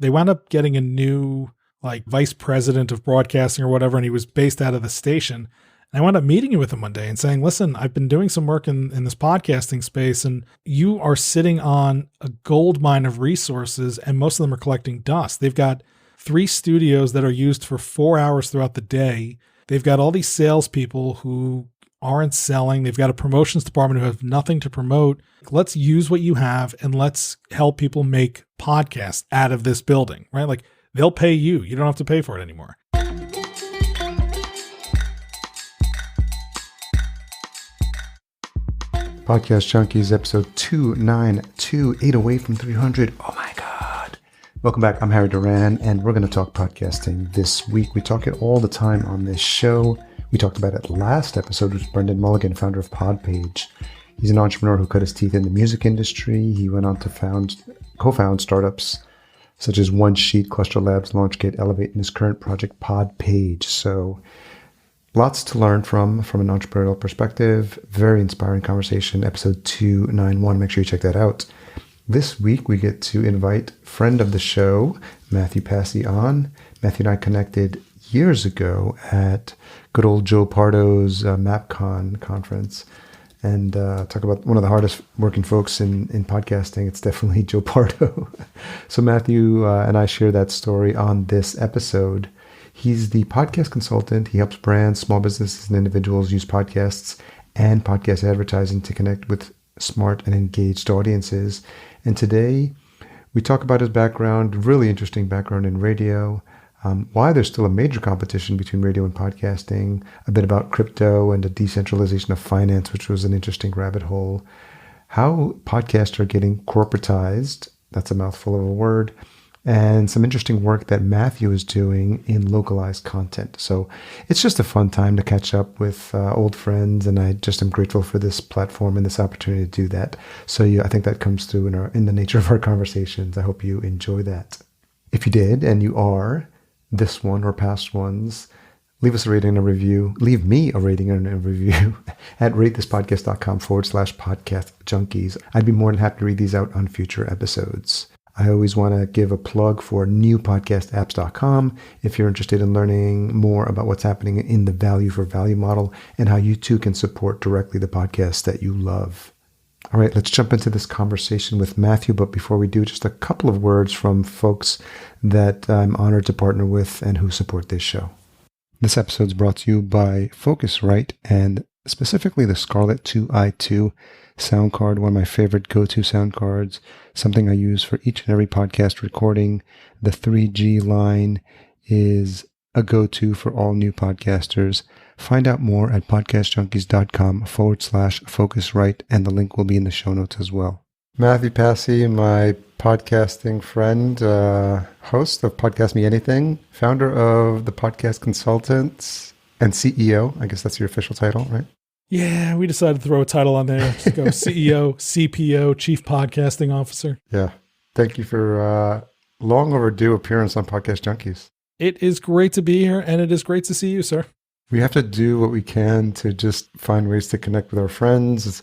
they wound up getting a new like vice president of broadcasting or whatever, and he was based out of the station. And I wound up meeting with him one day and saying, listen, I've been doing some work in this podcasting space, and you are sitting on a gold mine of resources, and most of them are collecting dust. They've got 3 studios that are used for 4 hours throughout the day. They've got all these salespeople who aren't selling. They've got a promotions department who have nothing to promote. Let's use what you have and let's help people make podcasts out of this building, right? Like they'll pay you. You don't have to pay for it anymore. Podcast Junkies, episode 292, 8 away from 300. Oh my God. Welcome back. I'm Harry Duran, and we're going to talk podcasting this week. We talk it all the time on this show. We talked about it last episode with Brendan Mulligan, founder of Podpage. He's an entrepreneur who cut his teeth in the music industry. He went on to co-found startups such as One Sheet, Cluster Labs, LaunchGate, Elevate, and his current project, Podpage. So lots to learn from an entrepreneurial perspective. Very inspiring conversation, episode 291. Make sure you check that out. This week, we get to invite friend of the show, Mathew Passy, on. Mathew and I connected years ago at good old Joe Pardo's MapCon conference, and talk about one of the hardest working folks in podcasting. It's definitely Joe Pardo. So Mathew and I share that story on this episode. He's the podcast consultant. He helps brands, small businesses, and individuals use podcasts and podcast advertising to connect with smart and engaged audiences. And today, we talk about his background, really interesting background in radio, why there's still a major competition between radio and podcasting, a bit about crypto and the decentralization of finance, which was an interesting rabbit hole, how podcasts are getting corporatized, that's a mouthful of a word, and some interesting work that Mathew is doing in localized content. So it's just a fun time to catch up with old friends, and I just am grateful for this platform and this opportunity to do that. So yeah, I think that comes through in the nature of our conversations. I hope you enjoy that. If you did, and you are, this one or past ones, leave us a rating and a review. Leave me a rating and a review at ratethispodcast.com/podcast junkies. I'd be more than happy to read these out on future episodes. I always want to give a plug for newpodcastapps.com if you're interested in learning more about what's happening in the value for value model and how you too can support directly the podcasts that you love. All right, let's jump into this conversation with Mathew. But before we do, just a couple of words from folks that I'm honored to partner with and who support this show. This episode is brought to you by Focusrite, and specifically the Scarlett 2i2 sound card, one of my favorite go-to sound cards, something I use for each and every podcast recording. The 3G line is a go-to for all new podcasters. Find out more at podcastjunkies.com/Focusrite, and the link will be in the show notes as well. Mathew Passy, my podcasting friend, host of Podcast Me Anything, founder of the Podcast Consultants, and CEO. I guess that's your official title, right? Yeah, we decided to throw a title on there. Just go CEO, CPO, Chief Podcasting Officer. Yeah. Thank you for long overdue appearance on Podcast Junkies. It is great to be here, and it is great to see you, sir. We have to do what we can to just find ways to connect with our friends.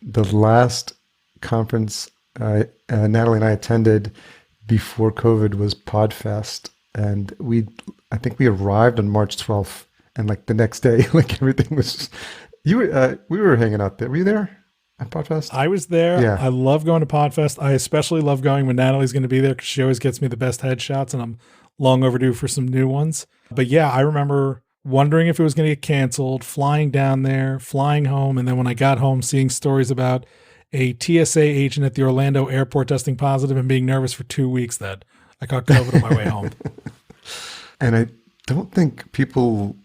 The last conference Natalie and I attended before COVID was Podfest, and I think we arrived on March 12th, and like the next day, like everything was. We were hanging out there. Were you there at Podfest? I was there. Yeah. I love going to Podfest. I especially love going when Natalie's going to be there because she always gets me the best headshots, and I'm long overdue for some new ones. But yeah, I remember wondering if it was going to get canceled, flying down there, flying home, and then when I got home, seeing stories about a TSA agent at the Orlando airport testing positive and being nervous for 2 weeks that I got COVID on my way home. And I don't think people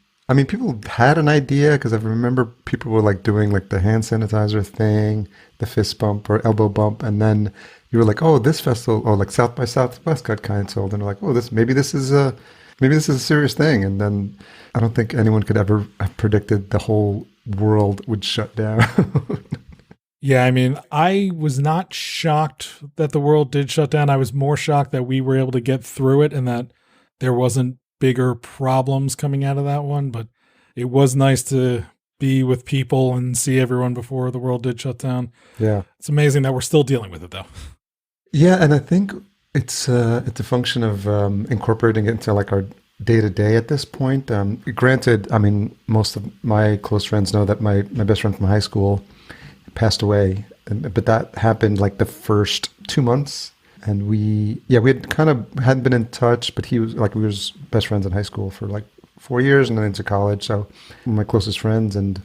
had an idea, because I remember people were like doing like the hand sanitizer thing, the fist bump or elbow bump, and then you were like, oh, this festival, or like South by Southwest got canceled, and they're like, oh, maybe this is a serious thing. And then I don't think anyone could ever have predicted the whole world would shut down. Yeah, I mean, I was not shocked that the world did shut down. I was more shocked that we were able to get through it and that there wasn't bigger problems coming out of that one. But it was nice to be with people and see everyone before the world did shut down. Yeah. It's amazing that we're still dealing with it, though. Yeah, and I think It's a function of incorporating it into like our day to day at this point. Granted, I mean, most of my close friends know that my best friend from high school passed away, but that happened like the first 2 months, and we had kind of hadn't been in touch, but he was like we was best friends in high school for like 4 years, and then into college. So one of my closest friends, and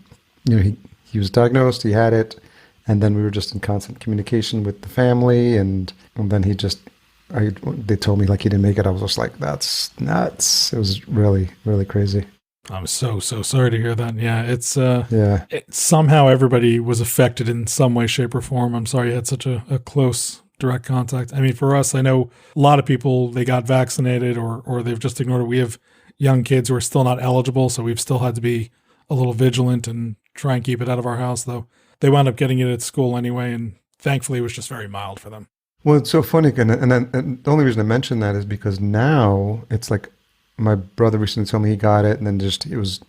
he was diagnosed, he had it, and then we were just in constant communication with the family, and then they told me like he didn't make it. I was just like, that's nuts. It was really, really crazy. I'm so sorry to hear that. Yeah, Yeah. Somehow everybody was affected in some way, shape, or form. I'm sorry you had such a close direct contact. I mean, for us, I know a lot of people, they got vaccinated or they've just ignored it. We have young kids who are still not eligible, so we've still had to be a little vigilant and try and keep it out of our house, though. They wound up getting it at school anyway, and thankfully it was just very mild for them. Well, it's so funny, and the only reason I mention that is because now it's like my brother recently told me he got it, and then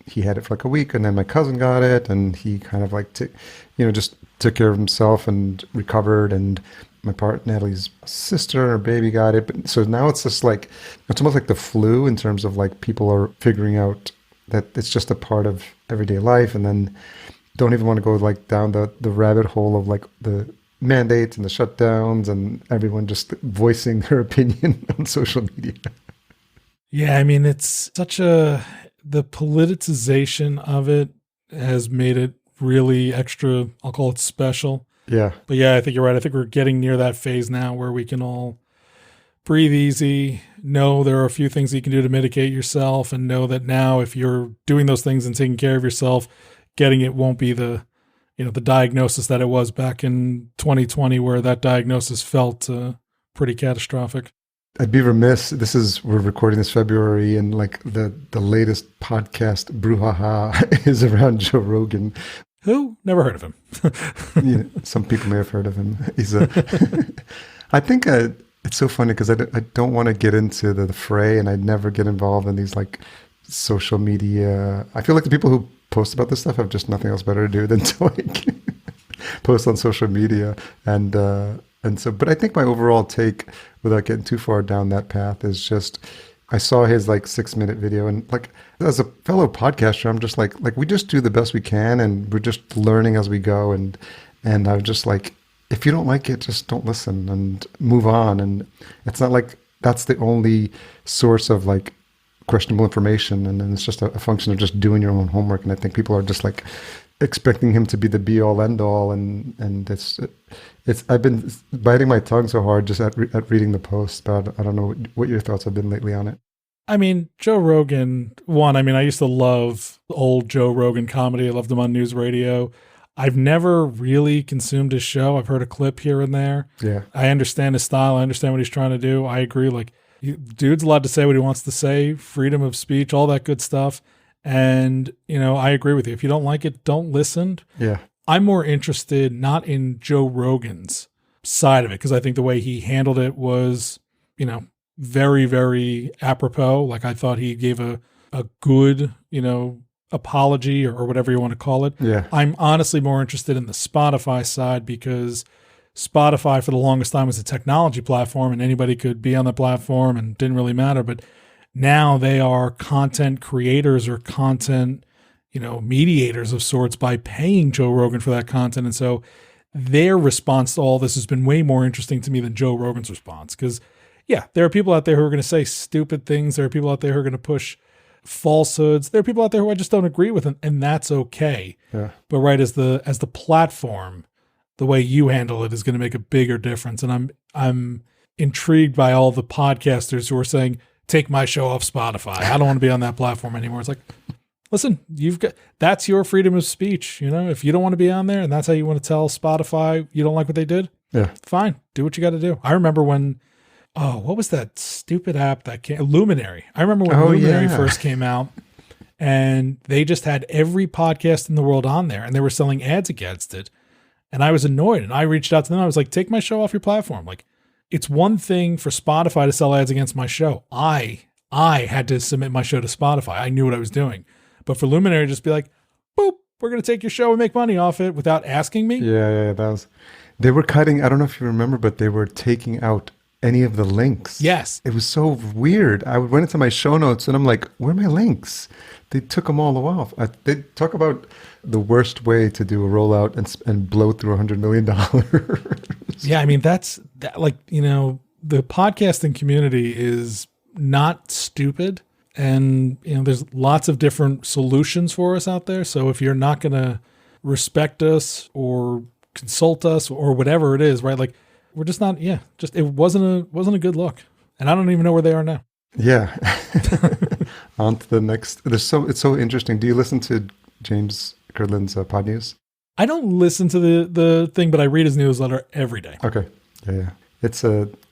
he had it for like a week, and then my cousin got it, and he kind of like just took care of himself and recovered, and my partner Natalie's sister or baby got it, but so now it's just like it's almost like the flu in terms of like people are figuring out that it's just a part of everyday life, and then don't even want to go like down the rabbit hole of like the mandates and the shutdowns and everyone just voicing their opinion on social media. Yeah, I mean, it's the politicization of it has made it really extra, I'll call it special. Yeah. But yeah, I think you're right. I think we're getting near that phase now where we can all breathe easy, know there are a few things you can do to mitigate yourself, and know that now if you're doing those things and taking care of yourself, getting it won't be the diagnosis that it was back in 2020, where that diagnosis felt pretty catastrophic. I'd be remiss. We're recording this February, and like the latest podcast brouhaha is around Joe Rogan. Who? Never heard of him. Some people may have heard of him. I think it's so funny because I don't want to get into the fray, and I never get involved in these like social media. I feel like the people who post about this stuff have just nothing else better to do than to like post on social media, and so. But I think my overall take, without getting too far down that path, is just I saw his like 6-minute video, and like as a fellow podcaster, I'm just like we just do the best we can, and we're just learning as we go, and I'm just like, if you don't like it, just don't listen and move on. And it's not like that's the only source of like questionable information, and then it's just a function of just doing your own homework. And I think people are just like expecting him to be the be all end all, and it's I've been biting my tongue so hard just at reading the post, but I don't know what your thoughts have been lately on it. I mean, Joe Rogan, I used to love old Joe Rogan comedy. I loved him on news radio. I've never really consumed his show. I've heard a clip here and there. Yeah. I understand his style. I understand what he's trying to do. I agree. Like, dude's allowed to say what he wants to say, freedom of speech, all that good stuff. And, I agree with you. If you don't like it, don't listen. Yeah. I'm more interested not in Joe Rogan's side of it, because I think the way he handled it was, very, very apropos. Like, I thought he gave a good, apology or whatever you want to call it. Yeah. I'm honestly more interested in the Spotify side, because Spotify for the longest time was a technology platform and anybody could be on the platform and didn't really matter. But now they are content creators or content, mediators of sorts by paying Joe Rogan for that content. And so their response to all this has been way more interesting to me than Joe Rogan's response. Because yeah, there are people out there who are going to say stupid things. There are people out there who are going to push falsehoods. There are people out there who I just don't agree with, and that's okay. Yeah. But right, as the platform, the way you handle it is going to make a bigger difference. And I'm intrigued by all the podcasters who are saying, take my show off Spotify. I don't want to be on that platform anymore. It's like, listen, that's your freedom of speech. If you don't want to be on there and that's how you want to tell Spotify you don't like what they did, yeah, fine, do what you got to do. I remember when, what was that stupid app that came? Luminary. I remember when Luminary first came out, and they just had every podcast in the world on there, and they were selling ads against it. And I was annoyed, and I reached out to them. I was like, take my show off your platform. Like, it's one thing for Spotify to sell ads against my show. I had to submit my show to Spotify. I knew what I was doing. But for Luminary to just be like, boop, we're going to take your show and make money off it without asking me. Yeah. They were cutting, I don't know if you remember, but they were taking out any of the links. Yes. It was so weird. I went into my show notes and I'm like, where are my links? They took them all off. They talk about the worst way to do a rollout and blow through $100 million. Yeah, I mean, that's like, the podcasting community is not stupid. And, there's lots of different solutions for us out there. So if you're not going to respect us or consult us or whatever it is, right? Like, we're just not, it wasn't a good look. And I don't even know where they are now. Yeah. On to the next. It's so interesting. Do you listen to James Cridland's Pod News? I don't listen to the thing, but I read his newsletter every day. Okay. Yeah. It's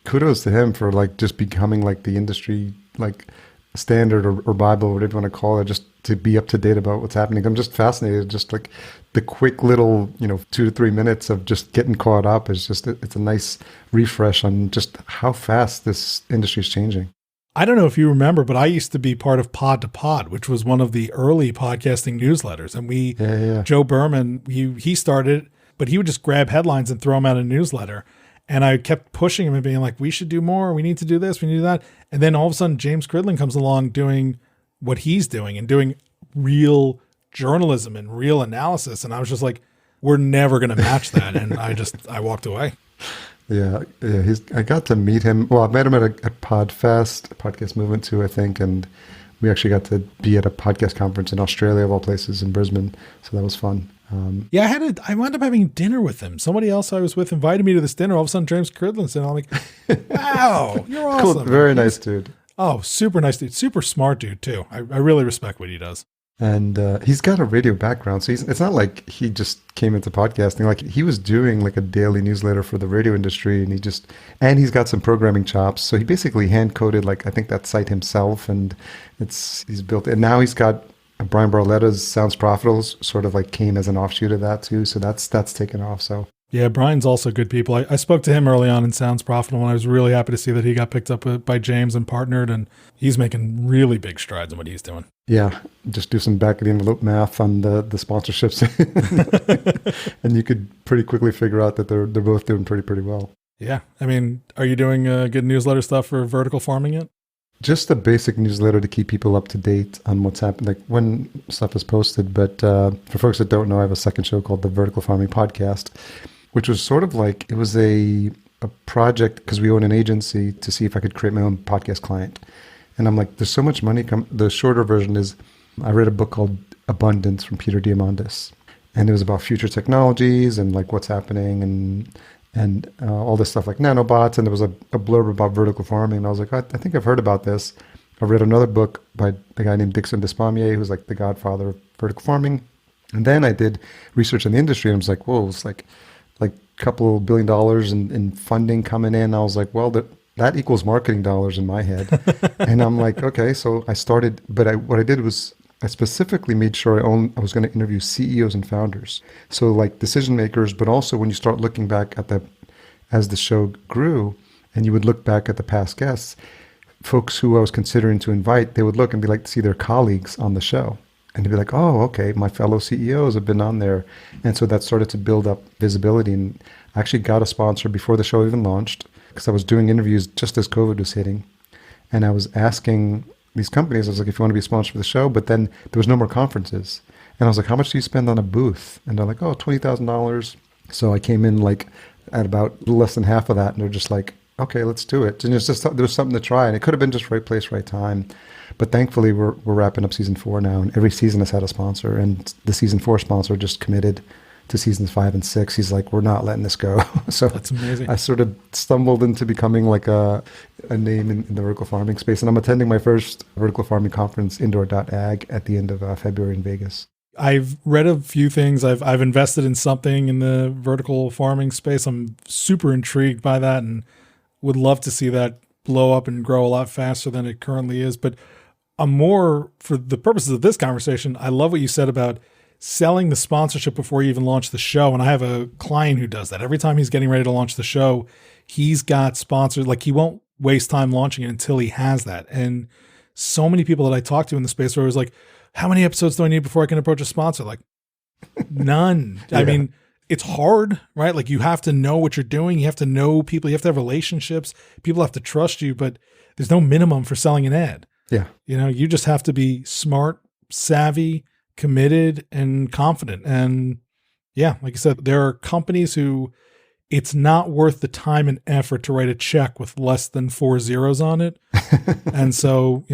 kudos to him for like just becoming like the industry, like standard or Bible, whatever you want to call it, just to be up to date about what's happening. I'm just fascinated. Just like the quick little, 2 to 3 minutes of just getting caught up is just, it's a nice refresh on just how fast this industry is changing. I don't know if you remember, but I used to be part of Pod to Pod, which was one of the early podcasting newsletters. And Joe Berman, he started, but he would just grab headlines and throw them out in a newsletter. And I kept pushing him and being like, we should do more. We need to do this. We need to do that. And then all of a sudden, James Cridland comes along doing what he's doing and doing real journalism and real analysis. And I was just like, we're never going to match that. And I walked away. Yeah. I got to meet him. Well, I met him at a PodFest, a podcast movement too, I think. And we actually got to be at a podcast conference in Australia, of all places, in Brisbane. So that was fun. I wound up having dinner with him. Somebody else I was with invited me to this dinner. All of a sudden, James Cridland said, I'm like, wow, you're awesome. Cool. Very nice dude. Oh, super nice dude. Super smart dude, too. I really respect what he does. And he's got a radio background. So it's not like he just came into podcasting. Like he was doing like a daily newsletter for the radio industry. And he's got some programming chops. So he basically hand coded, like, I think that site himself. And he's built, and now he's got Brian Barletta's Sounds Profitable sort of like came as an offshoot of that too. So that's taken off. So yeah, Brian's also good people. I spoke to him early on in Sounds Profitable, and I was really happy to see that he got picked up by James and partnered, and he's making really big strides in what he's doing. Yeah, just do some back of the envelope math on the sponsorships, and you could pretty quickly figure out that they're both doing pretty well. Yeah, I mean, are you doing good newsletter stuff for vertical farming yet? Just a basic newsletter to keep people up to date on what's happening, like when stuff is posted. But for folks that don't know, I have a second show called the Vertical Farming Podcast, which was sort of like, it was a project because we own an agency to see if I could create my own podcast client. And I'm like, there's so much money. The shorter version is I read a book called Abundance from Peter Diamandis. And it was about future technologies and like what's happening and all this stuff like nanobots. And there was a blurb about vertical farming. And I was like, I think I've heard about this. I read another book by a guy named Dixon Despommier, who's like the godfather of vertical farming. And then I did research in the industry and I was like, whoa, it's like a couple $1 billion in funding coming in. I was like, well, that equals marketing dollars in my head. And I'm like, okay, so I started, but what I did was I specifically made sure I was going to interview CEOs and founders. So like decision makers, but also when you start looking back at as the show grew and you would look back at the past guests, folks who I was considering to invite, they would look and be like to see their colleagues on the show. And they'd be like, oh, okay, my fellow CEOs have been on there. And so that started to build up visibility. And I actually got a sponsor before the show even launched because I was doing interviews just as COVID was hitting. And I was asking these companies, I was like, if you want to be a sponsor for the show, but then there was no more conferences. And I was like, how much do you spend on a booth? And they're like, oh, $20,000. So I came in like at about less than half of that. And they're just like, okay, let's do it. And it's just, there was something to try. And it could have been just right place, right time. But thankfully, we're wrapping up season 4 now, and every season has had a sponsor. And the season 4 sponsor just committed to seasons 5 and 6. He's like, we're not letting this go. So that's amazing. I sort of stumbled into becoming like a name in the vertical farming space. And I'm attending my first vertical farming conference, indoor.ag, at the end of February in Vegas. I've read a few things. I've invested in something in the vertical farming space. I'm super intrigued by that and would love to see that blow up and grow a lot faster than it currently is. But I'm more, for the purposes of this conversation, I love what you said about selling the sponsorship before you even launch the show. And I have a client who does that. Every time he's getting ready to launch the show, he's got sponsors. Like, he won't waste time launching it until he has that. And so many people that I talk to in the space where I was like, how many episodes do I need before I can approach a sponsor? Like, none. Yeah. I mean, it's hard, right? Like you have to know what you're doing. You have to know people. You have to have relationships. People have to trust you, but there's no minimum for selling an ad. Yeah. You just have to be smart, savvy, committed, and confident. And yeah, like I said, there are companies who it's not worth the time and effort to write a check with less than 4 zeros on it. And so,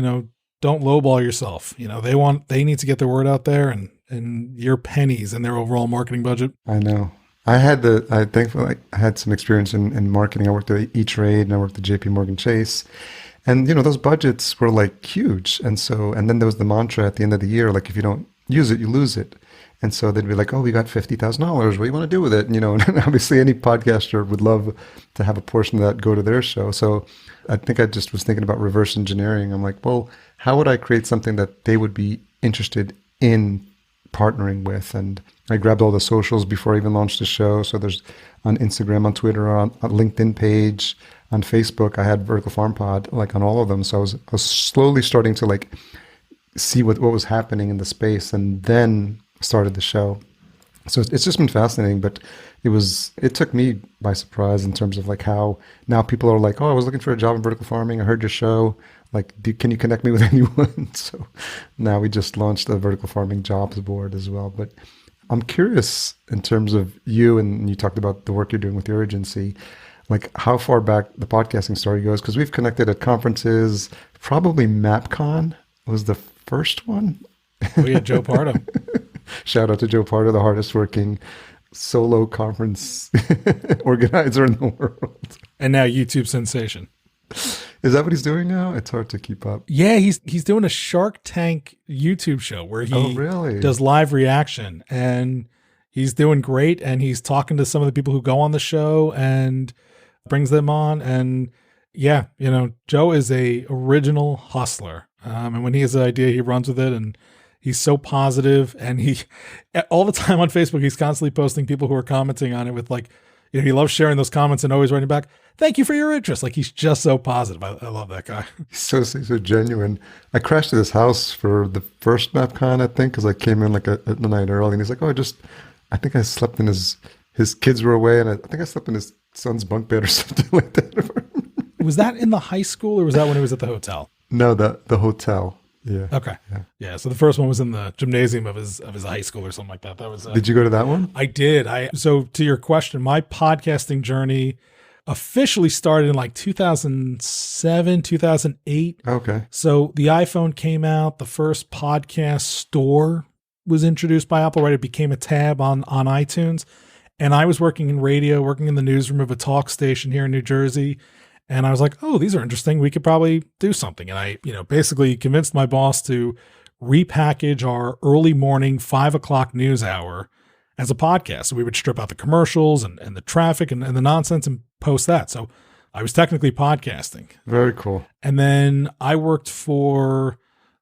don't lowball yourself. They need to get their word out there, and your pennies in their overall marketing budget. I know. I thankfully I had some experience in marketing. I worked at E-Trade and I worked at JP Morgan Chase. And, those budgets were like huge. And then there was the mantra at the end of the year, like if you don't use it, you lose it. And so they'd be like, oh, we got $50,000. What do you want to do with it? And, and obviously any podcaster would love to have a portion of that go to their show. So I think I just was thinking about reverse engineering. I'm like, well, how would I create something that they would be interested in partnering with? And I grabbed all the socials before I even launched the show. So there's on Instagram, on Twitter, on a LinkedIn page, on Facebook, I had Vertical Farm Pod, like on all of them. So I was slowly starting to like see what was happening in the space, and then started the show. So it's just been fascinating, but it took me by surprise in terms of like how now people are like, oh, I was looking for a job in vertical farming. I heard your show. Like, can you connect me with anyone? So now we just launched a vertical farming jobs board as well. But I'm curious in terms of you, and you talked about the work you're doing with your agency, like how far back the podcasting story goes, because we've connected at conferences. Probably MapCon was the first one. Oh yeah, Joe Pardo. Shout out to Joe Pardo, the hardest working solo conference organizer in the world. And now YouTube sensation. Is that what he's doing now? It's hard to keep up. Yeah, he's doing a Shark Tank YouTube show where he does live reaction, and he's doing great. And he's talking to some of the people who go on the show and brings them on. And yeah, Joe is a original hustler. And when he has an idea, he runs with it, and he's so positive. And he, all the time on Facebook, he's constantly posting people who are commenting on it with like, he loves sharing those comments and always writing back, thank you for your interest. Like he's just so positive. I love that guy. He's so genuine. I crashed at his house for the first MapCon, I think, because I came in like a night early, and he's like, oh, I think I slept in his kids were away, and I think I slept in his son's bunk bed or something like that. Was that in the high school, or was that when he was at the hotel? No, the hotel. Yeah. Okay. Yeah. So the first one was in the gymnasium of his high school or something like that. That was. Did you go to that one? I did. So to your question, my podcasting journey officially started in like 2007, 2008. Okay. So the iPhone came out. The first podcast store was introduced by Apple. Right, it became a tab on iTunes, and I was working in radio, working in the newsroom of a talk station here in New Jersey. And I was like, oh, these are interesting. We could probably do something. And I, basically convinced my boss to repackage our early morning 5 o'clock news hour as a podcast. So we would strip out the commercials and the traffic and the nonsense and post that. So I was technically podcasting. Very cool. And then I worked for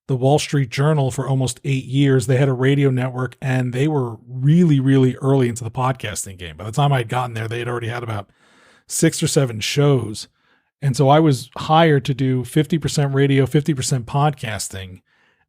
the Wall Street Journal for almost 8 years. They had a radio network, and they were really, really early into the podcasting game. By the time I had gotten there, they had already had about 6 or 7 shows. And so I was hired to do 50% radio, 50% podcasting.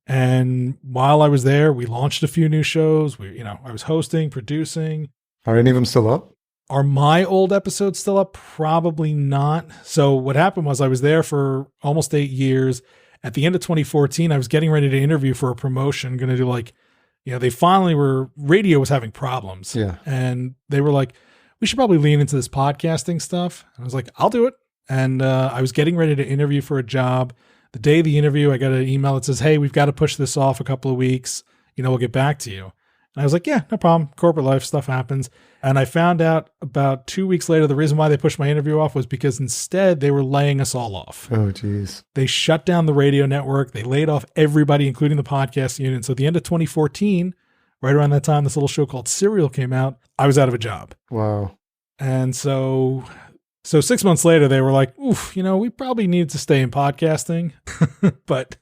And while I was there, we launched a few new shows. I was hosting, producing. Are any of them still up? Are my old episodes still up? Probably not. So what happened was I was there for almost 8 years. At the end of 2014, I was getting ready to interview for a promotion, going to do they finally radio was having problems. Yeah. And they were like, we should probably lean into this podcasting stuff. And I was like, I'll do it. And I was getting ready to interview for a job. The day of the interview, I got an email that says, hey, we've got to push this off a couple of weeks. We'll get back to you. And I was like, yeah, no problem. Corporate life stuff happens. And I found out about 2 weeks later, the reason why they pushed my interview off was because instead they were laying us all off. Oh, geez. They shut down the radio network. They laid off everybody, including the podcast unit. So at the end of 2014, right around that time, this little show called Serial came out. I was out of a job. Wow. And so 6 months later, they were like, oof, we probably need to stay in podcasting. But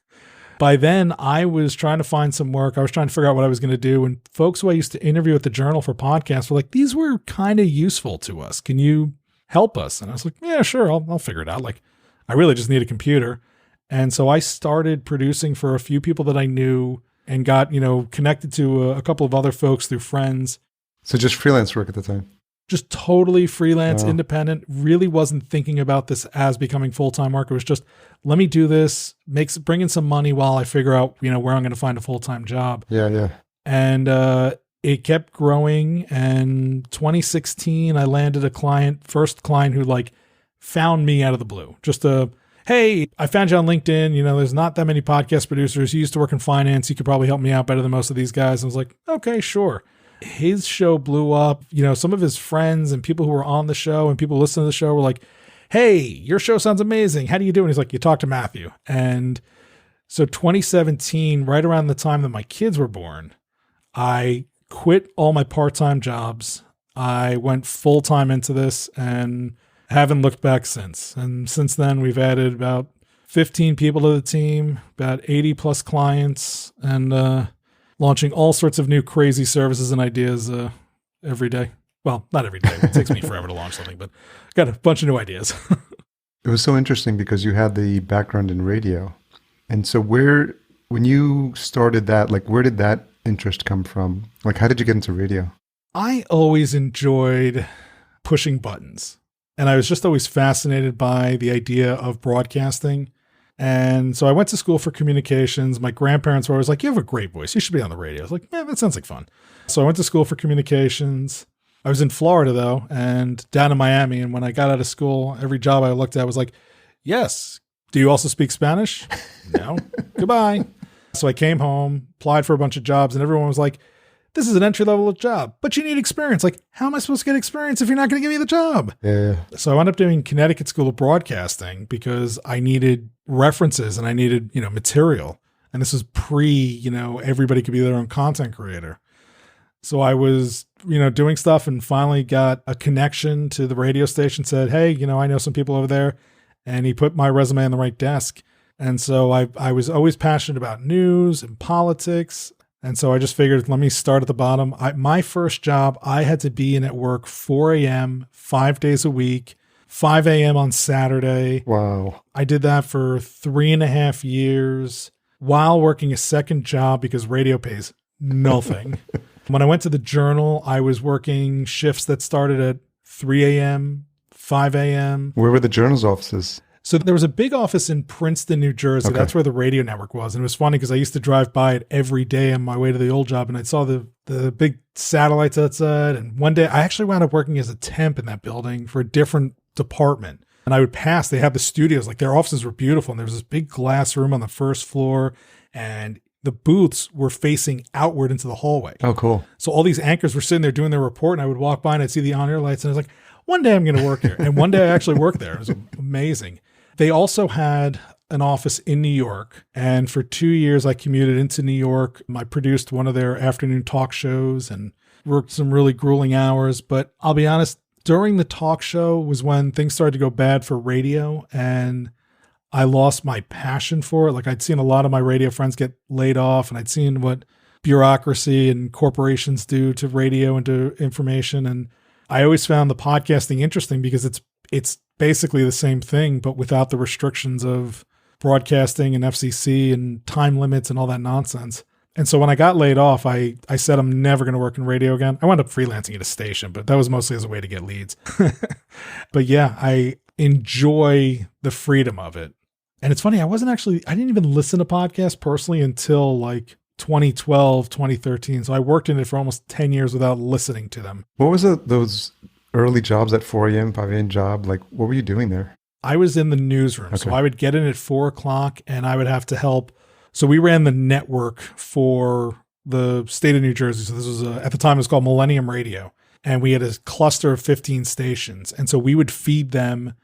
by then, I was trying to find some work. I was trying to figure out what I was going to do. And folks who I used to interview at the Journal for podcasts were like, these were kind of useful to us. Can you help us? And I was like, yeah, sure. I'll figure it out. Like, I really just need a computer. And so I started producing for a few people that I knew and got, connected to a couple of other folks through friends. So just freelance work at the time. Just totally freelance, Wow. independent, really wasn't thinking about this as becoming full-time work. It was just, let me do this, bring in some money while I figure out, where I'm going to find a full-time job. Yeah. And it kept growing. And 2016, I landed first client who like found me out of the blue. Just hey, I found you on LinkedIn. There's not that many podcast producers. You used to work in finance. You could probably help me out better than most of these guys. I was like, okay, sure. His show blew up. Some of his friends and people who were on the show and people listening to the show were like, hey, your show sounds amazing. How do you do it? And he's like, you talk to Mathew. And so 2017, right around the time that my kids were born, I quit all my part-time jobs. I went full-time into this and haven't looked back since. And since then, we've added about 15 people to the team, about 80 plus clients, and launching all sorts of new crazy services and ideas every day. Well, not every day. It takes me forever to launch something, but got a bunch of new ideas. It was so interesting because you had the background in radio. And so when you started that, like, where did that interest come from? Like, how did you get into radio? I always enjoyed pushing buttons. And I was just always fascinated by the idea of broadcasting. And so I went to school for communications. My grandparents were always like, you have a great voice. You should be on the radio. I was like, yeah, that sounds like fun. So I went to school for communications. I was in Florida, though, and down in Miami. And when I got out of school, every job I looked at was like, yes. Do you also speak Spanish? No. Goodbye. So I came home, applied for a bunch of jobs, and everyone was like, this is an entry-level job, but you need experience. Like, how am I supposed to get experience if you're not going to give me the job? Yeah. So I wound up doing Connecticut School of Broadcasting because I needed references and I needed, material. And this was everybody could be their own content creator. So I was, doing stuff and finally got a connection to the radio station, said, hey, I know some people over there. And he put my resume on the right desk. And so I was always passionate about news and politics. And so I just figured, let me start at the bottom. My first job, I had to be in at work 4 a.m., 5 days a week, 5 a.m. on Saturday. Wow. I did that for 3.5 years while working a second job because radio pays nothing. When I went to the Journal, I was working shifts that started at 3 a.m., 5 a.m. Where were the Journal's offices? So there was a big office in Princeton, New Jersey. Okay. That's where the radio network was. And it was funny because I used to drive by it every day on my way to the old job. And I saw the big satellites outside. And one day I actually wound up working as a temp in that building for a different department. And I would pass, they have the studios, like their offices were beautiful. And there was this big glass room on the first floor. And the booths were facing outward into the hallway. Oh, cool. So all these anchors were sitting there doing their report. And I would walk by and I'd see the on-air lights. And I was like, one day I'm going to work here. And one day I actually worked there. It was amazing. They also had an office in New York. And for 2 years, I commuted into New York. I produced one of their afternoon talk shows and worked some really grueling hours. But I'll be honest, during the talk show was when things started to go bad for radio. And I lost my passion for it. Like I'd seen a lot of my radio friends get laid off, and I'd seen what bureaucracy and corporations do to radio and to information. And I always found the podcasting interesting because it's basically the same thing, but without the restrictions of broadcasting and FCC and time limits and all that nonsense. And so when I got laid off, I said, I'm never going to work in radio again. I wound up freelancing at a station, but that was mostly as a way to get leads. But yeah, I enjoy the freedom of it. And it's funny, I didn't even listen to podcasts personally until like 2012, 2013. So I worked in it for almost 10 years without listening to them. What was those early jobs at 4 a.m., 5 a.m. job? Like, what were you doing there? I was in the newsroom. Okay. So I would get in at 4 o'clock and I would have to help. So we ran the network for the state of New Jersey. So this was, at the time, it was called Millennium Radio. And we had a cluster of 15 stations. And so we would feed them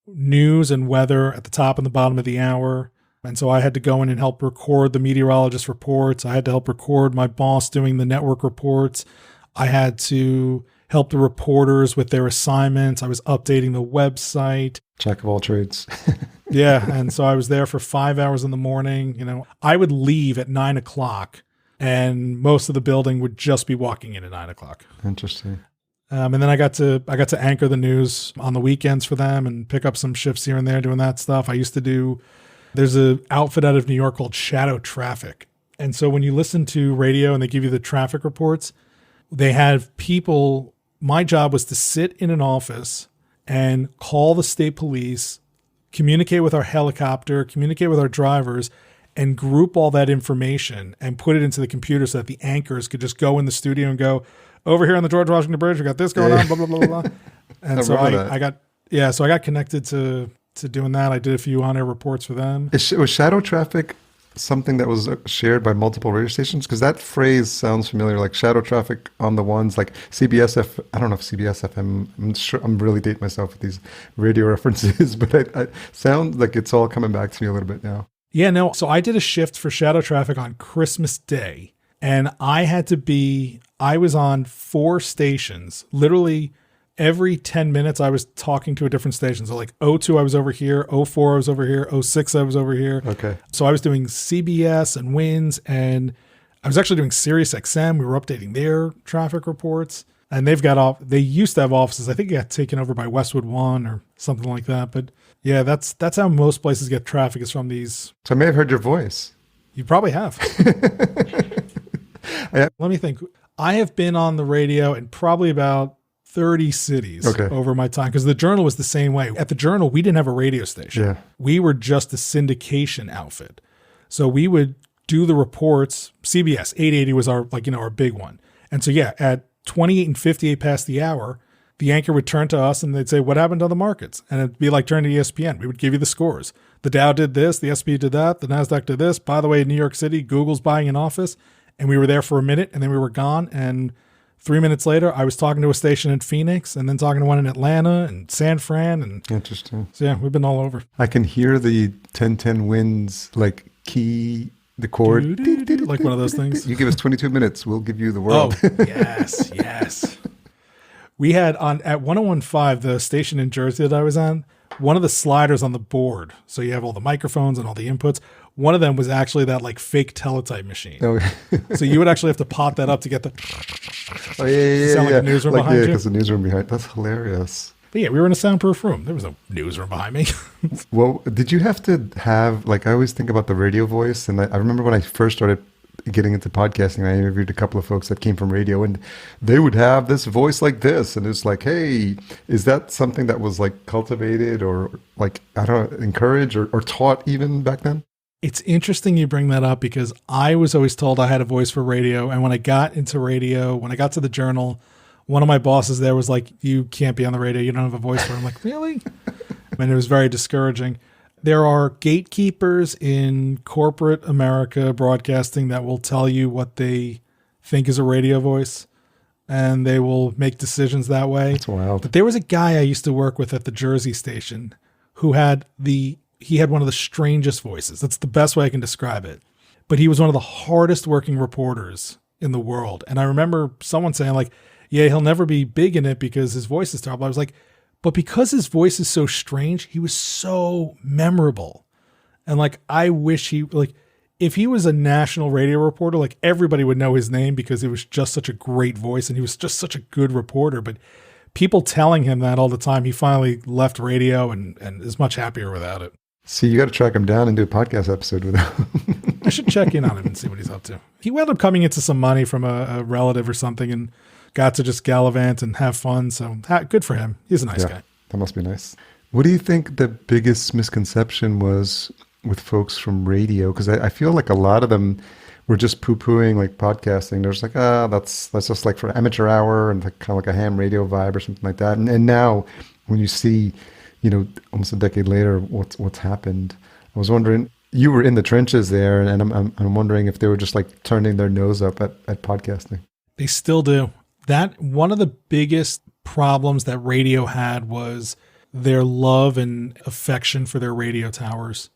news and weather at the top and the bottom of the hour. And so I had to go in and help record the meteorologist reports. I had to help record my boss doing the network reports. I had to help the reporters with their assignments. I was updating the website. Jack of all trades. Yeah. And so I was there for 5 hours in the morning. I would leave at 9 o'clock and most of the building would just be walking in at 9 o'clock. Interesting. And then I got to anchor the news on the weekends for them and pick up some shifts here and there doing that stuff. There's an outfit out of New York called Shadow Traffic. And so when you listen to radio and they give you the traffic reports, they had people, my job was to sit in an office and call the state police, communicate with our helicopter, communicate with our drivers, and group all that information and put it into the computer so that the anchors could just go in the studio and go, over here on the George Washington Bridge, we got this going on, blah, blah, blah, blah. And so I got connected to doing that. I did a few on-air reports for them. Was shadow traffic something that was shared by multiple radio stations? Because that phrase sounds familiar, like shadow traffic on the ones like CBS I don't know if CBS FM, I'm sure I'm really dating myself with these radio references, but I sound like it's all coming back to me a little bit now. Yeah, no. So I did a shift for shadow traffic on Christmas Day, and I was on 4 stations. Literally every 10 minutes I was talking to a different station. So like 02 I was over here, 04 I was over here, 06 I was over here. Okay. So I was doing CBS and WINS, and I was actually doing Sirius XM. We were updating their traffic reports, and they used to have offices. I think it got taken over by Westwood One or something like that. But yeah, that's how most places get traffic, is from these. So I may have heard your voice. You probably have. Let me think. I have been on the radio in probably about 30 cities over my time, because the Journal was the same way. At the Journal, we didn't have a radio station. Yeah. We were just a syndication outfit. So we would do the reports. CBS 880 was our big one. And so yeah, at 28 and 58 past the hour, the anchor would turn to us and they'd say, what happened on the markets? And it'd be like turning to ESPN. We would give you the scores. The Dow did this, the S&P did that, the NASDAQ did this. By the way, in New York City, Google's buying an office. And we were there for a minute, and then we were gone. And 3 minutes later, I was talking to a station in Phoenix, and then talking to one in Atlanta and San Fran. And interesting. So yeah, we've been all over. I can hear the 1010 WINS key, the chord. Like one of those things. You give us 22 minutes, we'll give you the world. Oh, yes. We had at 1015, the station in Jersey that I was on, one of the sliders on the board. So you have all the microphones and all the inputs. One of them was actually that like fake teletype machine. Oh. So you would actually have to pop that up to get the sound like a newsroom behind you. Because the newsroom behind. That's hilarious. But yeah, we were in a soundproof room. There was no newsroom behind me. Well, did you have to have, I always think about the radio voice, and I remember when I first started getting into podcasting, I interviewed a couple of folks that came from radio, and they would have this voice like this, and it's like, hey, is that something that was cultivated or encouraged or taught even back then? It's interesting you bring that up, because I was always told I had a voice for radio. And when I got into radio, when I got to the Journal, one of my bosses there was like, you can't be on the radio. You don't have a voice for it. I'm like, really? And it was very discouraging. There are gatekeepers in corporate America broadcasting that will tell you what they think is a radio voice, and they will make decisions that way. That's wild. But there was a guy I used to work with at the Jersey station who had one of the strangest voices. That's the best way I can describe it. But he was one of the hardest working reporters in the world. And I remember someone saying yeah, he'll never be big in it because his voice is terrible. I was like, but because his voice is so strange, he was so memorable. And I wish if he was a national radio reporter, everybody would know his name because it was just such a great voice and he was just such a good reporter. But people telling him that all the time, he finally left radio and is much happier without it. See, you got to track him down and do a podcast episode with him. I should check in on him and see what he's up to. He wound up coming into some money from a relative or something and got to just gallivant and have fun. So good for him. He's a nice guy. That must be nice. What do you think the biggest misconception was with folks from radio? Because I feel like a lot of them were just poo-pooing podcasting. They're just that's just for amateur hour and kind of like a ham radio vibe or something like that. And now when you see, almost a decade later, what's happened, I was wondering, you were in the trenches there, and I'm wondering if they were just turning their nose up at podcasting. They still do. That one of the biggest problems that radio had was their love and affection for their radio towers.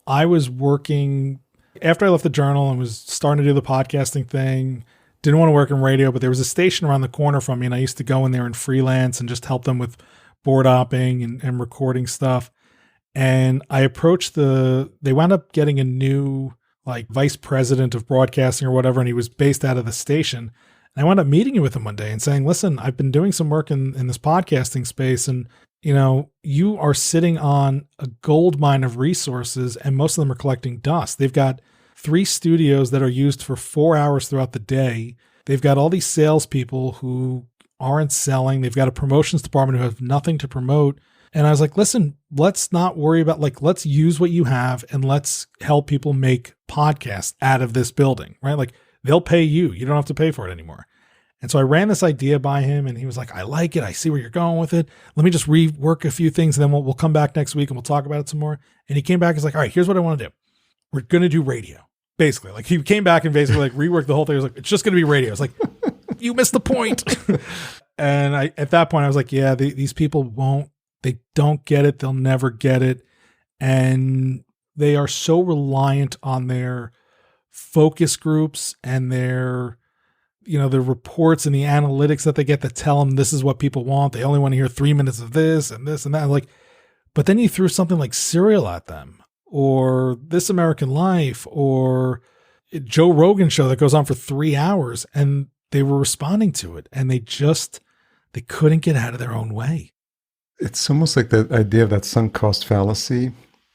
I was working after I left the Journal and was starting to do the podcasting thing. Didn't want to work in radio, but there was a station around the corner from me, and I used to go in there and freelance and just help them with board opping and recording stuff. And I approached they wound up getting a new vice president of broadcasting or whatever, and he was based out of the station. And I wound up meeting with him one day and saying, listen, I've been doing some work in this podcasting space, and you are sitting on a gold mine of resources, and most of them are collecting dust. They've got 3 studios that are used for 4 hours throughout the day. they've got all these salespeople who aren't selling. They've got a promotions department who have nothing to promote. And I was like, listen, let's not worry about, like, let's use what you have and let's help people make podcasts out of this building, right? Like, they'll pay you. You don't have to pay for it anymore. And so I ran this idea by him and he was like, I like it. I see where you're going with it. Let me just rework a few things and then we'll come back next week and we'll talk about it some more. And he came back and was like, all right, here's what I want to do. We're going to do radio. Basically, like, he came back and basically like reworked the whole thing. He was like, it's just going to be radio. It's like, you missed the point. And at that point I was like, yeah, these people they don't get it. They'll never get it. And they are so reliant on their focus groups and their reports and the analytics that they get that tell them this is what people want. They only want to hear 3 minutes of this and this and that. Like, but then you threw something like Serial at them or This American Life or Joe Rogan show that goes on for 3 hours and they were responding to it and they couldn't get out of their own way. It's almost like the idea of that sunk cost fallacy.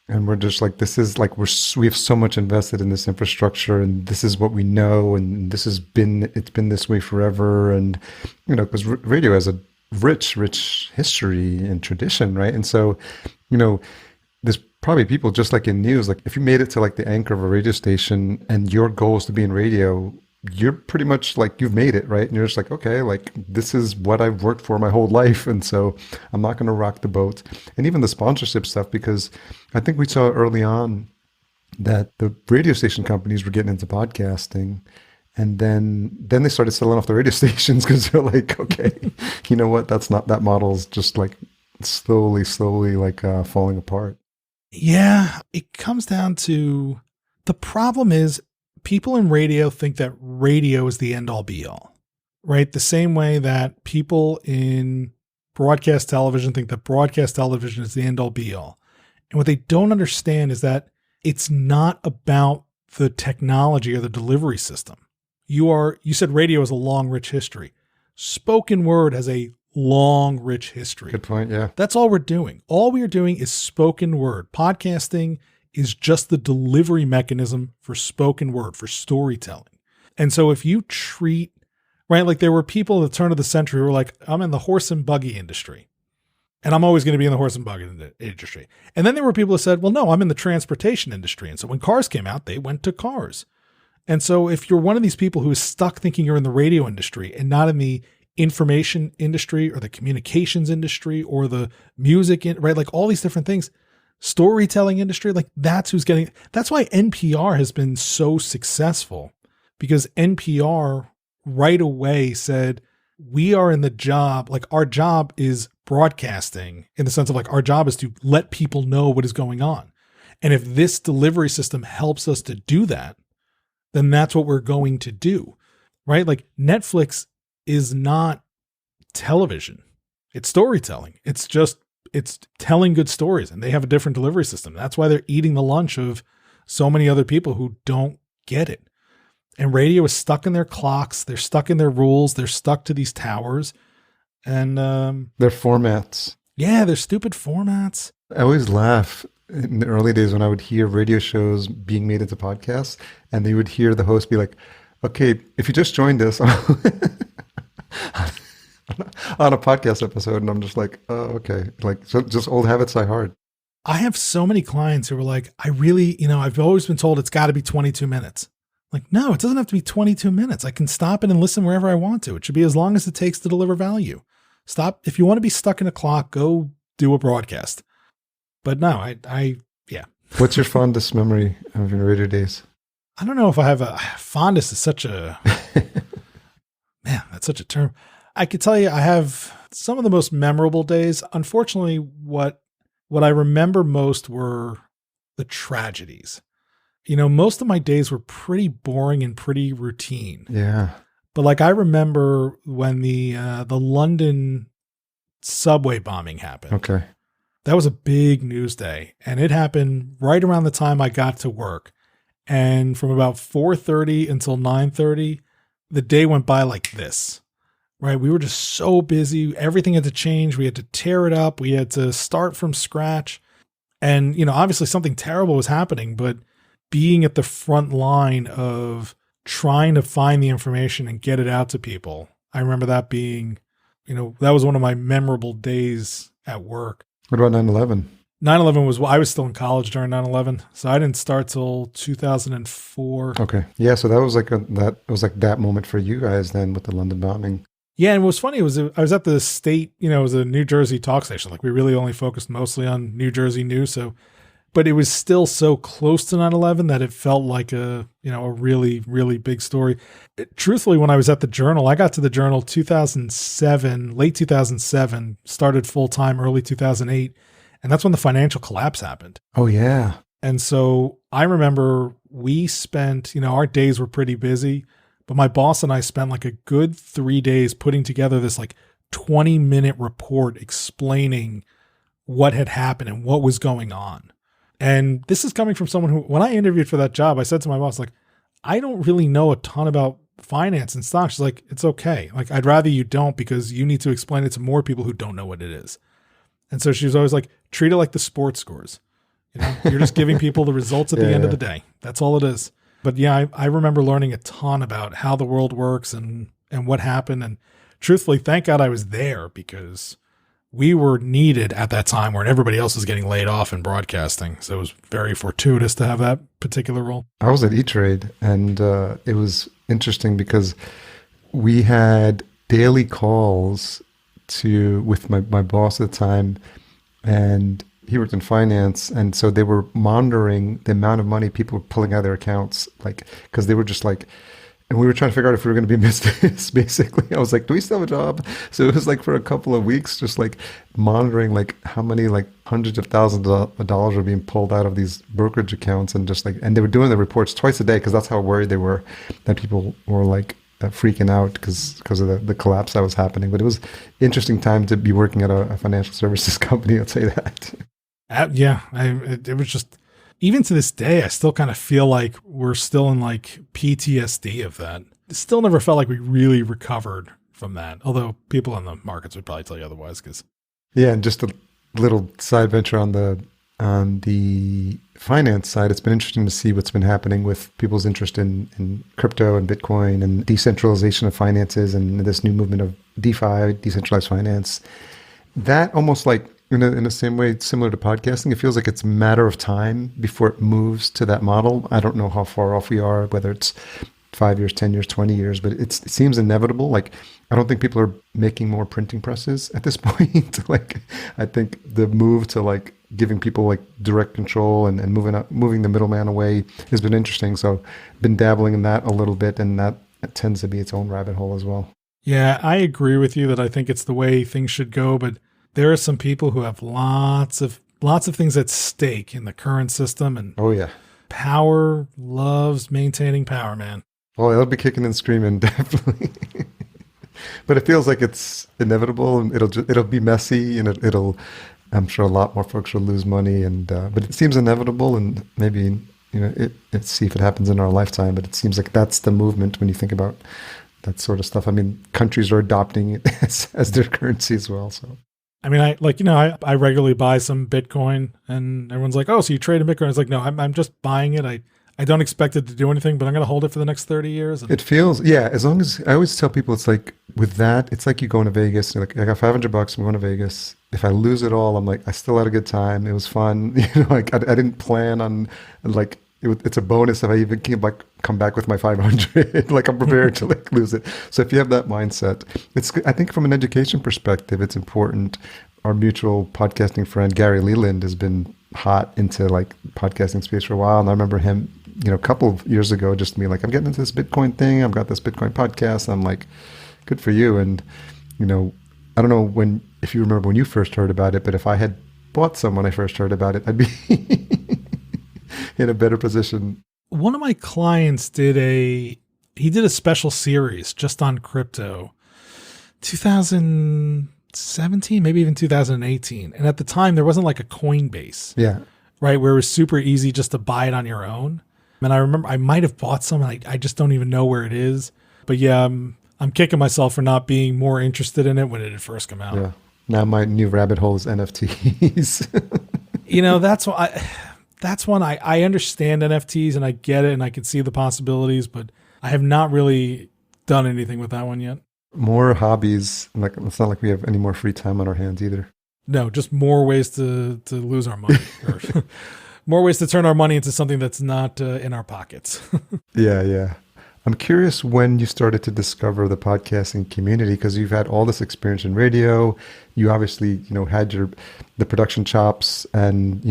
And we're just like, this is like, we have so much invested in this infrastructure and this is what we know. And it's been this way forever. And, because radio has a rich history and tradition, right? And so, there's probably people just like in news, like if you made it to like the anchor of a radio station and your goal is to be in radio, you're pretty much like, you've made it, right? And you're just like, okay, like this is what I've worked for my whole life. And so I'm not going to rock the boat. And even the sponsorship stuff, because I think we saw early on that the radio station companies were getting into podcasting. And then they started selling off the radio stations because they're like, okay, you know what? That model's just like slowly like falling apart. Yeah, it comes down to, the problem is people in radio think that radio is the end all be all, right? The same way that people in broadcast television think that broadcast television is the end all be all. And what they don't understand is that it's not about the technology or the delivery system. You said radio has a long, rich history. Spoken word has a long, rich history. Good point. Yeah. That's all we're doing. All we are doing is spoken word. Podcasting is just the delivery mechanism for spoken word, for storytelling. And so if you treat, right, like there were people at the turn of the century who were like, I'm in the horse and buggy industry and I'm always going to be in the horse and buggy industry. And then there were people who said, well, no, I'm in the transportation industry. And so when cars came out, they went to cars. And so if you're one of these people who is stuck thinking you're in the radio industry and not in the information industry or the communications industry or the music, right? Like all these different things, storytelling industry, like that's why NPR has been so successful, because NPR right away said, we are in the job, like our job is broadcasting, in the sense of like our job is to let people know what is going on. And if this delivery system helps us to do that, then that's what we're going to do, right? Like Netflix is not television. It's storytelling. It's telling good stories, and they have a different delivery system. That's why they're eating the lunch of so many other people who don't get it. And radio is stuck in their clocks. They're stuck in their rules. They're stuck to these towers and their formats. Yeah, they're stupid formats. I always laugh in the early days when I would hear radio shows being made into podcasts and they would hear the host be like, okay, if you just joined us on a podcast episode, and I'm just like, oh, okay. Like, so just old habits die hard. I have so many clients who are like, I really, I've always been told it's got to be 22 minutes. Like, no, it doesn't have to be 22 minutes. I can stop it and listen wherever I want to. It should be as long as it takes to deliver value. Stop. If you want to be stuck in a clock, go do a broadcast. But no, yeah. What's your fondest memory of your radio days? I don't know if I have fondest is such a, man, that's such a term. I could tell you I have some of the most memorable days. Unfortunately, what I remember most were the tragedies. Most of my days were pretty boring and pretty routine. Yeah. But like I remember when the London subway bombing happened. Okay. That was a big news day, and it happened right around the time I got to work. And from about 4:30 until 9:30, the day went by like this. Right? We were just so busy. Everything had to change. We had to tear it up. We had to start from scratch. And, obviously something terrible was happening, but being at the front line of trying to find the information and get it out to people. I remember that being, that was one of my memorable days at work. What about 9/11? 9/11 was, I was still in college during 9/11, so I didn't start till 2004. Okay. Yeah, so that was like that moment for you guys then with the London bombing. Yeah, and what was funny was I was at the state, it was a New Jersey talk station. Like we really only focused mostly on New Jersey news. But it was still so close to 9/11 that it felt like a really, really big story. Truthfully, when I was at the Journal, I got to the Journal 2007, late 2007, started full time early 2008. And that's when the financial collapse happened. Oh, yeah. And so I remember we spent, our days were pretty busy. But my boss and I spent like a good 3 days putting together this like 20-minute report explaining what had happened and what was going on. And this is coming from someone who, when I interviewed for that job, I said to my boss, like, I don't really know a ton about finance and stocks. She's like, it's okay. Like, I'd rather you don't because you need to explain it to more people who don't know what it is. And so she was always like, treat it like the sports scores. You're just giving people the results at the end of the day. That's all it is. But yeah, I remember learning a ton about how the world works and what happened. And truthfully, thank God I was there because we were needed at that time when everybody else was getting laid off in broadcasting. So it was very fortuitous to have that particular role. I was at E-Trade, and it was interesting because we had daily calls with my boss at the time, and he worked in finance, and so they were monitoring the amount of money people were pulling out of their accounts, like, because they were just like, and we were trying to figure out if we were going to be missed, basically. I was like, do we still have a job? So it was like for a couple of weeks, just like monitoring like how many like hundreds of thousands of dollars were being pulled out of these brokerage accounts, and just like, and they were doing the reports twice a day because that's how worried they were that people were like freaking out because of the collapse that was happening. But it was interesting time to be working at a financial services company, I'd say that. It was just, even to this day, I still kind of feel like we're still in like PTSD of that. It still never felt like we really recovered from that. Although people in the markets would probably tell you otherwise. Yeah, and just a little side venture on the finance side, it's been interesting to see what's been happening with people's interest in crypto and Bitcoin and decentralization of finances and this new movement of DeFi, decentralized finance. That almost like, in the same way, similar to podcasting, it feels like it's a matter of time before it moves to that model. I don't know how far off we are, whether it's 5 years, 10 years, 20 years, but it seems inevitable. Like, I don't think people are making more printing presses at this point. Like, I think the move to like giving people like direct control and moving the middleman away has been interesting. So been dabbling in that a little bit, and that tends to be its own rabbit hole as well. Yeah, I agree with you that I think it's the way things should go, but there are some people who have lots of things at stake in the current system, and power loves maintaining power, man. Oh, it'll be kicking and screaming, definitely. But it feels like it's inevitable, and it'll be messy, and I'm sure a lot more folks will lose money, and but it seems inevitable, and maybe let's see if it happens in our lifetime. But it seems like that's the movement when you think about that sort of stuff. I mean, countries are adopting it as their currency as well. So. I mean, I regularly buy some Bitcoin, and everyone's like, oh, so you trade in Bitcoin? I was like, no, I'm just buying it. I don't expect it to do anything, but I'm going to hold it for the next 30 years. It feels, as long as, I always tell people, it's like with that, it's like you going to Vegas. You're like, I got $500, I'm going to Vegas. If I lose it all, I'm like, I still had a good time. It was fun. Like I didn't plan on, like, it's a bonus if I even come back with my 500. Like I'm prepared to like lose it. So if you have that mindset, I think from an education perspective, it's important. Our mutual podcasting friend Gary Leland has been hot into like podcasting space for a while, and I remember him, a couple of years ago, just being like, I'm getting into this Bitcoin thing. I've got this Bitcoin podcast. I'm like, good for you. And I don't know if you remember when you first heard about it, but if I had bought some when I first heard about it, I'd be in a better position. One of my clients did a special series just on crypto, 2017, maybe even 2018. And at the time, there wasn't like a Coinbase, right, where it was super easy just to buy it on your own. And I remember I might have bought some, and I just don't even know where it is. But yeah, I'm kicking myself for not being more interested in it when it had first come out. Yeah. Now my new rabbit hole is NFTs. That's one I understand NFTs, and I get it, and I can see the possibilities, but I have not really done anything with that one yet. More hobbies. Like, it's not like we have any more free time on our hands either. No, just more ways to lose our money. Or more ways to turn our money into something that's not in our pockets. Yeah. I'm curious when you started to discover the podcasting community, because you've had all this experience in radio. You obviously, had the production chops, and,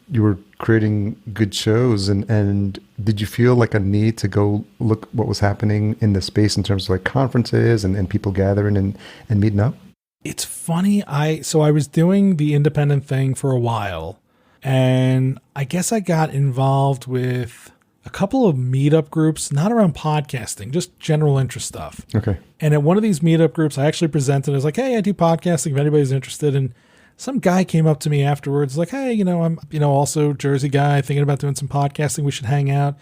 you were creating good shows. And did you feel like a need to go look what was happening in the space in terms of like conferences and people gathering and meeting up? It's funny. So I was doing the independent thing for a while, and I guess I got involved with a couple of meetup groups, not around podcasting, just general interest stuff. Okay. And at one of these meetup groups, I actually presented. I was like, hey, I do podcasting if anybody's interested. And some guy came up to me afterwards, like, hey, I'm, also Jersey guy, thinking about doing some podcasting. We should hang out.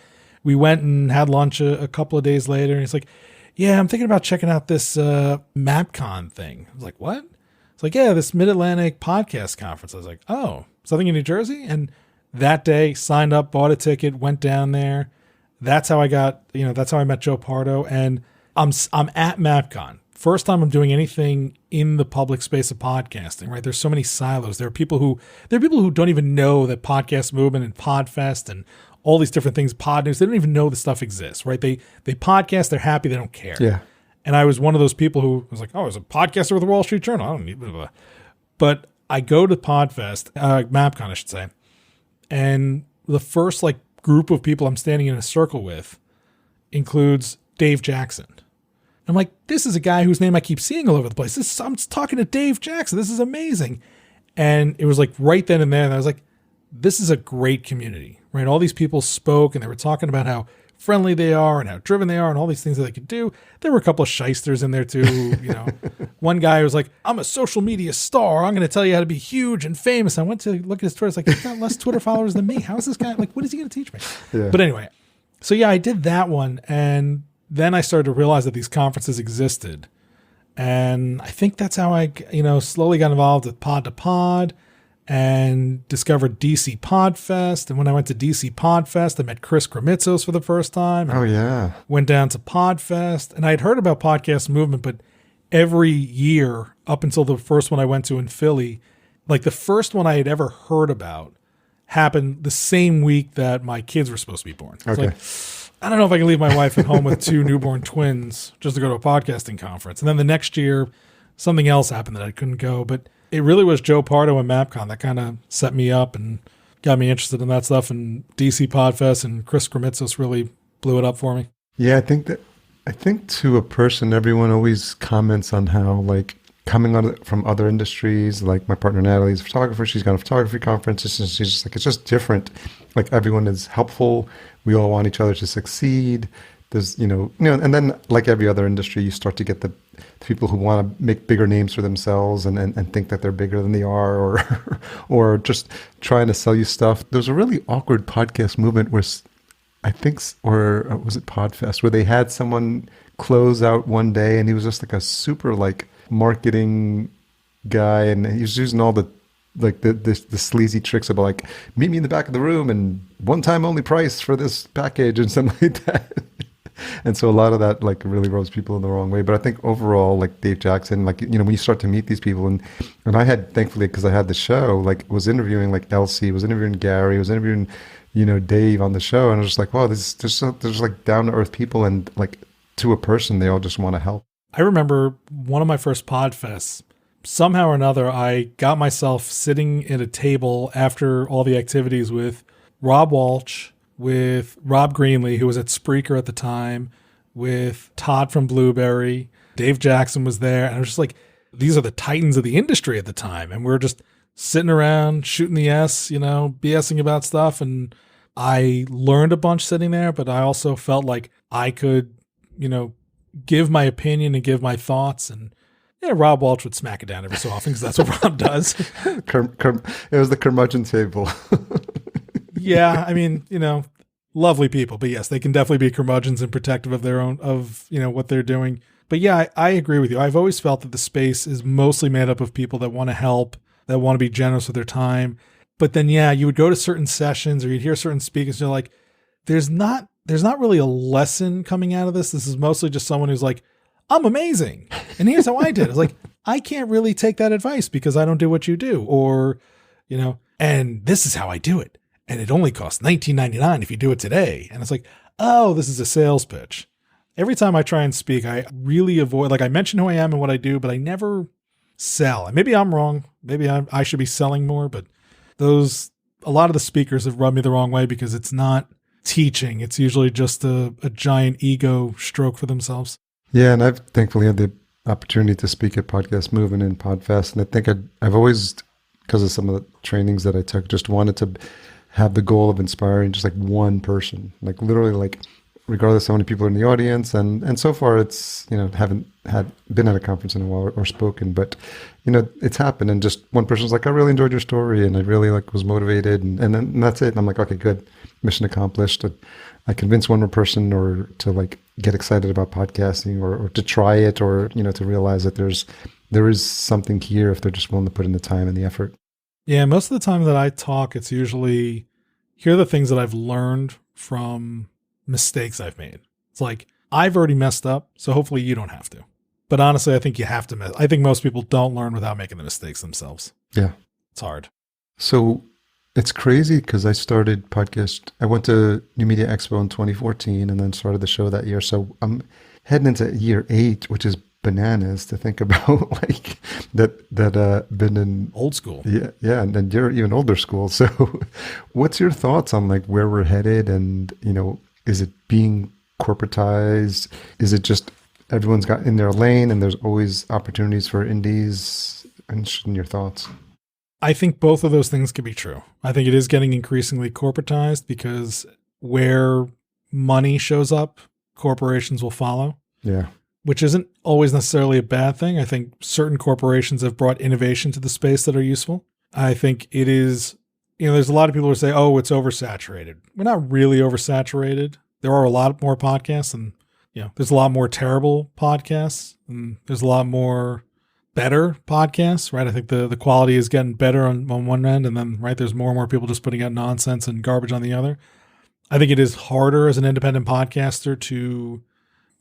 We went and had lunch a couple of days later. And he's like, yeah, I'm thinking about checking out this MapCon thing. I was like, what? It's like, yeah, this Mid-Atlantic podcast conference. I was like, oh, something in New Jersey? And that day, signed up, bought a ticket, went down there. That's how I got, that's how I met Joe Pardo. And I'm at MapCon. First time I'm doing anything in the public space of podcasting, right? There's so many silos. There are people who don't even know that podcast movement and Podfest and all these different things, Pod News, they don't even know the stuff exists, right? They podcast, they're happy, they don't care. Yeah. And I was one of those people who was like, oh, I was a podcaster with the Wall Street Journal. I don't need blah, blah. But I go to Podfest, MapCon, I should say. And the first group of people I'm standing in a circle with includes Dave Jackson. I'm like, this is a guy whose name I keep seeing all over the place. I'm talking to Dave Jackson. This is amazing. And it was right then and there. And I was like, this is a great community, right? All these people spoke and they were talking about how friendly they are and how driven they are and all these things that they could do. There were a couple of shysters in there too. One guy was like, I'm a social media star. I'm going to tell you how to be huge and famous. I went to look at his Twitter. It's like, he's got less Twitter followers than me. How is this guy? What is he going to teach me? Yeah. But anyway, so yeah, I did that one. And then I started to realize that these conferences existed. And I think that's how I, slowly got involved with Pod to Pod and discovered DC Podfest. And when I went to DC Podfest, I met Chris Kremitzos for the first time. Oh, yeah. Went down to Podfest. And I had heard about podcast movement, but every year up until the first one I went to in Philly, the first one I had ever heard about happened the same week that my kids were supposed to be born. Okay. I don't know if I can leave my wife at home with two newborn twins just to go to a podcasting conference. And then the next year, something else happened that I couldn't go. But it really was Joe Pardo and MapCon that kind of set me up and got me interested in that stuff. And DC Podfest and Chris Kremitzos really blew it up for me. Yeah, I think to a person, everyone always comments on how coming on from other industries, like my partner Natalie's a photographer, she's gone to photography conferences, and she's just it's just different. Everyone is helpful. We all want each other to succeed. There's, and then like every other industry, you start to get the people who want to make bigger names for themselves and think that they're bigger than they are, or just trying to sell you stuff. There's a really awkward podcast movement where I think, or was it Podfest, where they had someone close out one day and he was just a super marketing guy, and he was using all the sleazy tricks about meet me in the back of the room and one time only price for this package and something like that. And so a lot of that really rubs people in the wrong way. But I think overall, Dave Jackson, when you start to meet these people, and I had, thankfully, because I had the show, was interviewing Elsie, was interviewing Gary, was interviewing, Dave on the show, and I was just wow, there's down to earth people, and to a person, they all just want to help. I remember one of my first Podfests. Somehow or another, I got myself sitting at a table after all the activities with Rob Walsh, with Rob Greenlee, who was at Spreaker at the time, with Todd from Blueberry. Dave Jackson was there. And I was just these are the titans of the industry at the time. And we're just sitting around shooting the S, BSing about stuff. And I learned a bunch sitting there, but I also felt like I could, give my opinion and give my thoughts. And yeah, Rob Walsh would smack it down every so often because that's what Rob does. It was the curmudgeon table. Yeah, I mean, lovely people, but yes, they can definitely be curmudgeons and protective of their own, what they're doing. But yeah, I agree with you. I've always felt that the space is mostly made up of people that want to help, that want to be generous with their time. But then, yeah, you would go to certain sessions or you'd hear certain speakers, and you're like, there's not there's not really a lesson coming out of this. This is mostly just someone who's like, I'm amazing. And here's how I did. It's like, I can't really take that advice because I don't do what you do. Or, and this is how I do it. And it only costs $19.99 if you do it today. And it's like, oh, this is a sales pitch. Every time I try and speak, I really avoid, like I mention who I am and what I do, but I never sell. And maybe I'm wrong. Maybe I should be selling more, but a lot of the speakers have rubbed me the wrong way because it's not teaching. It's usually just a giant ego stroke for themselves. Yeah, and I've thankfully had the opportunity to speak at Podcast Movement and Podfest, and I think I've always, because of some of the trainings that I took, just wanted to have the goal of inspiring just like one person, like literally, like regardless of how many people are in the audience. And so far it's, haven't been at a conference in a while or spoken, but it's happened. And just one person's like, I really enjoyed your story and I really was motivated. And then that's it. And I'm like, okay, good. Mission accomplished. I convinced one more person or to get excited about podcasting or to try it or, to realize that there is something here if they're just willing to put in the time and the effort. Yeah. Most of the time that I talk, it's usually, here are the things that I've learned from mistakes I've made. It's like, I've already messed up, so hopefully you don't have to. But honestly, I think you have to. I think most people don't learn without making the mistakes themselves. Yeah. It's hard. So it's crazy because I started podcast. I went to New Media Expo in 2014 and then started the show that year. So I'm heading into year 8, which is bananas to think about that been in old school. Yeah. And then you're even older school. So what's your thoughts on where we're headed and, is it being corporatized? Is it just everyone's got in their lane and there's always opportunities for indies? And your thoughts? I think both of those things can be true. I think it is getting increasingly corporatized because where money shows up, corporations will follow. Yeah. Which isn't always necessarily a bad thing. I think certain corporations have brought innovation to the space that are useful. I think it is, there's a lot of people who say, oh, it's oversaturated. We're not really oversaturated. There are a lot more podcasts and, there's a lot more terrible podcasts and there's a lot more better podcasts, right? I think the quality is getting better on one end and then, right, there's more and more people just putting out nonsense and garbage on the other. I think it is harder as an independent podcaster to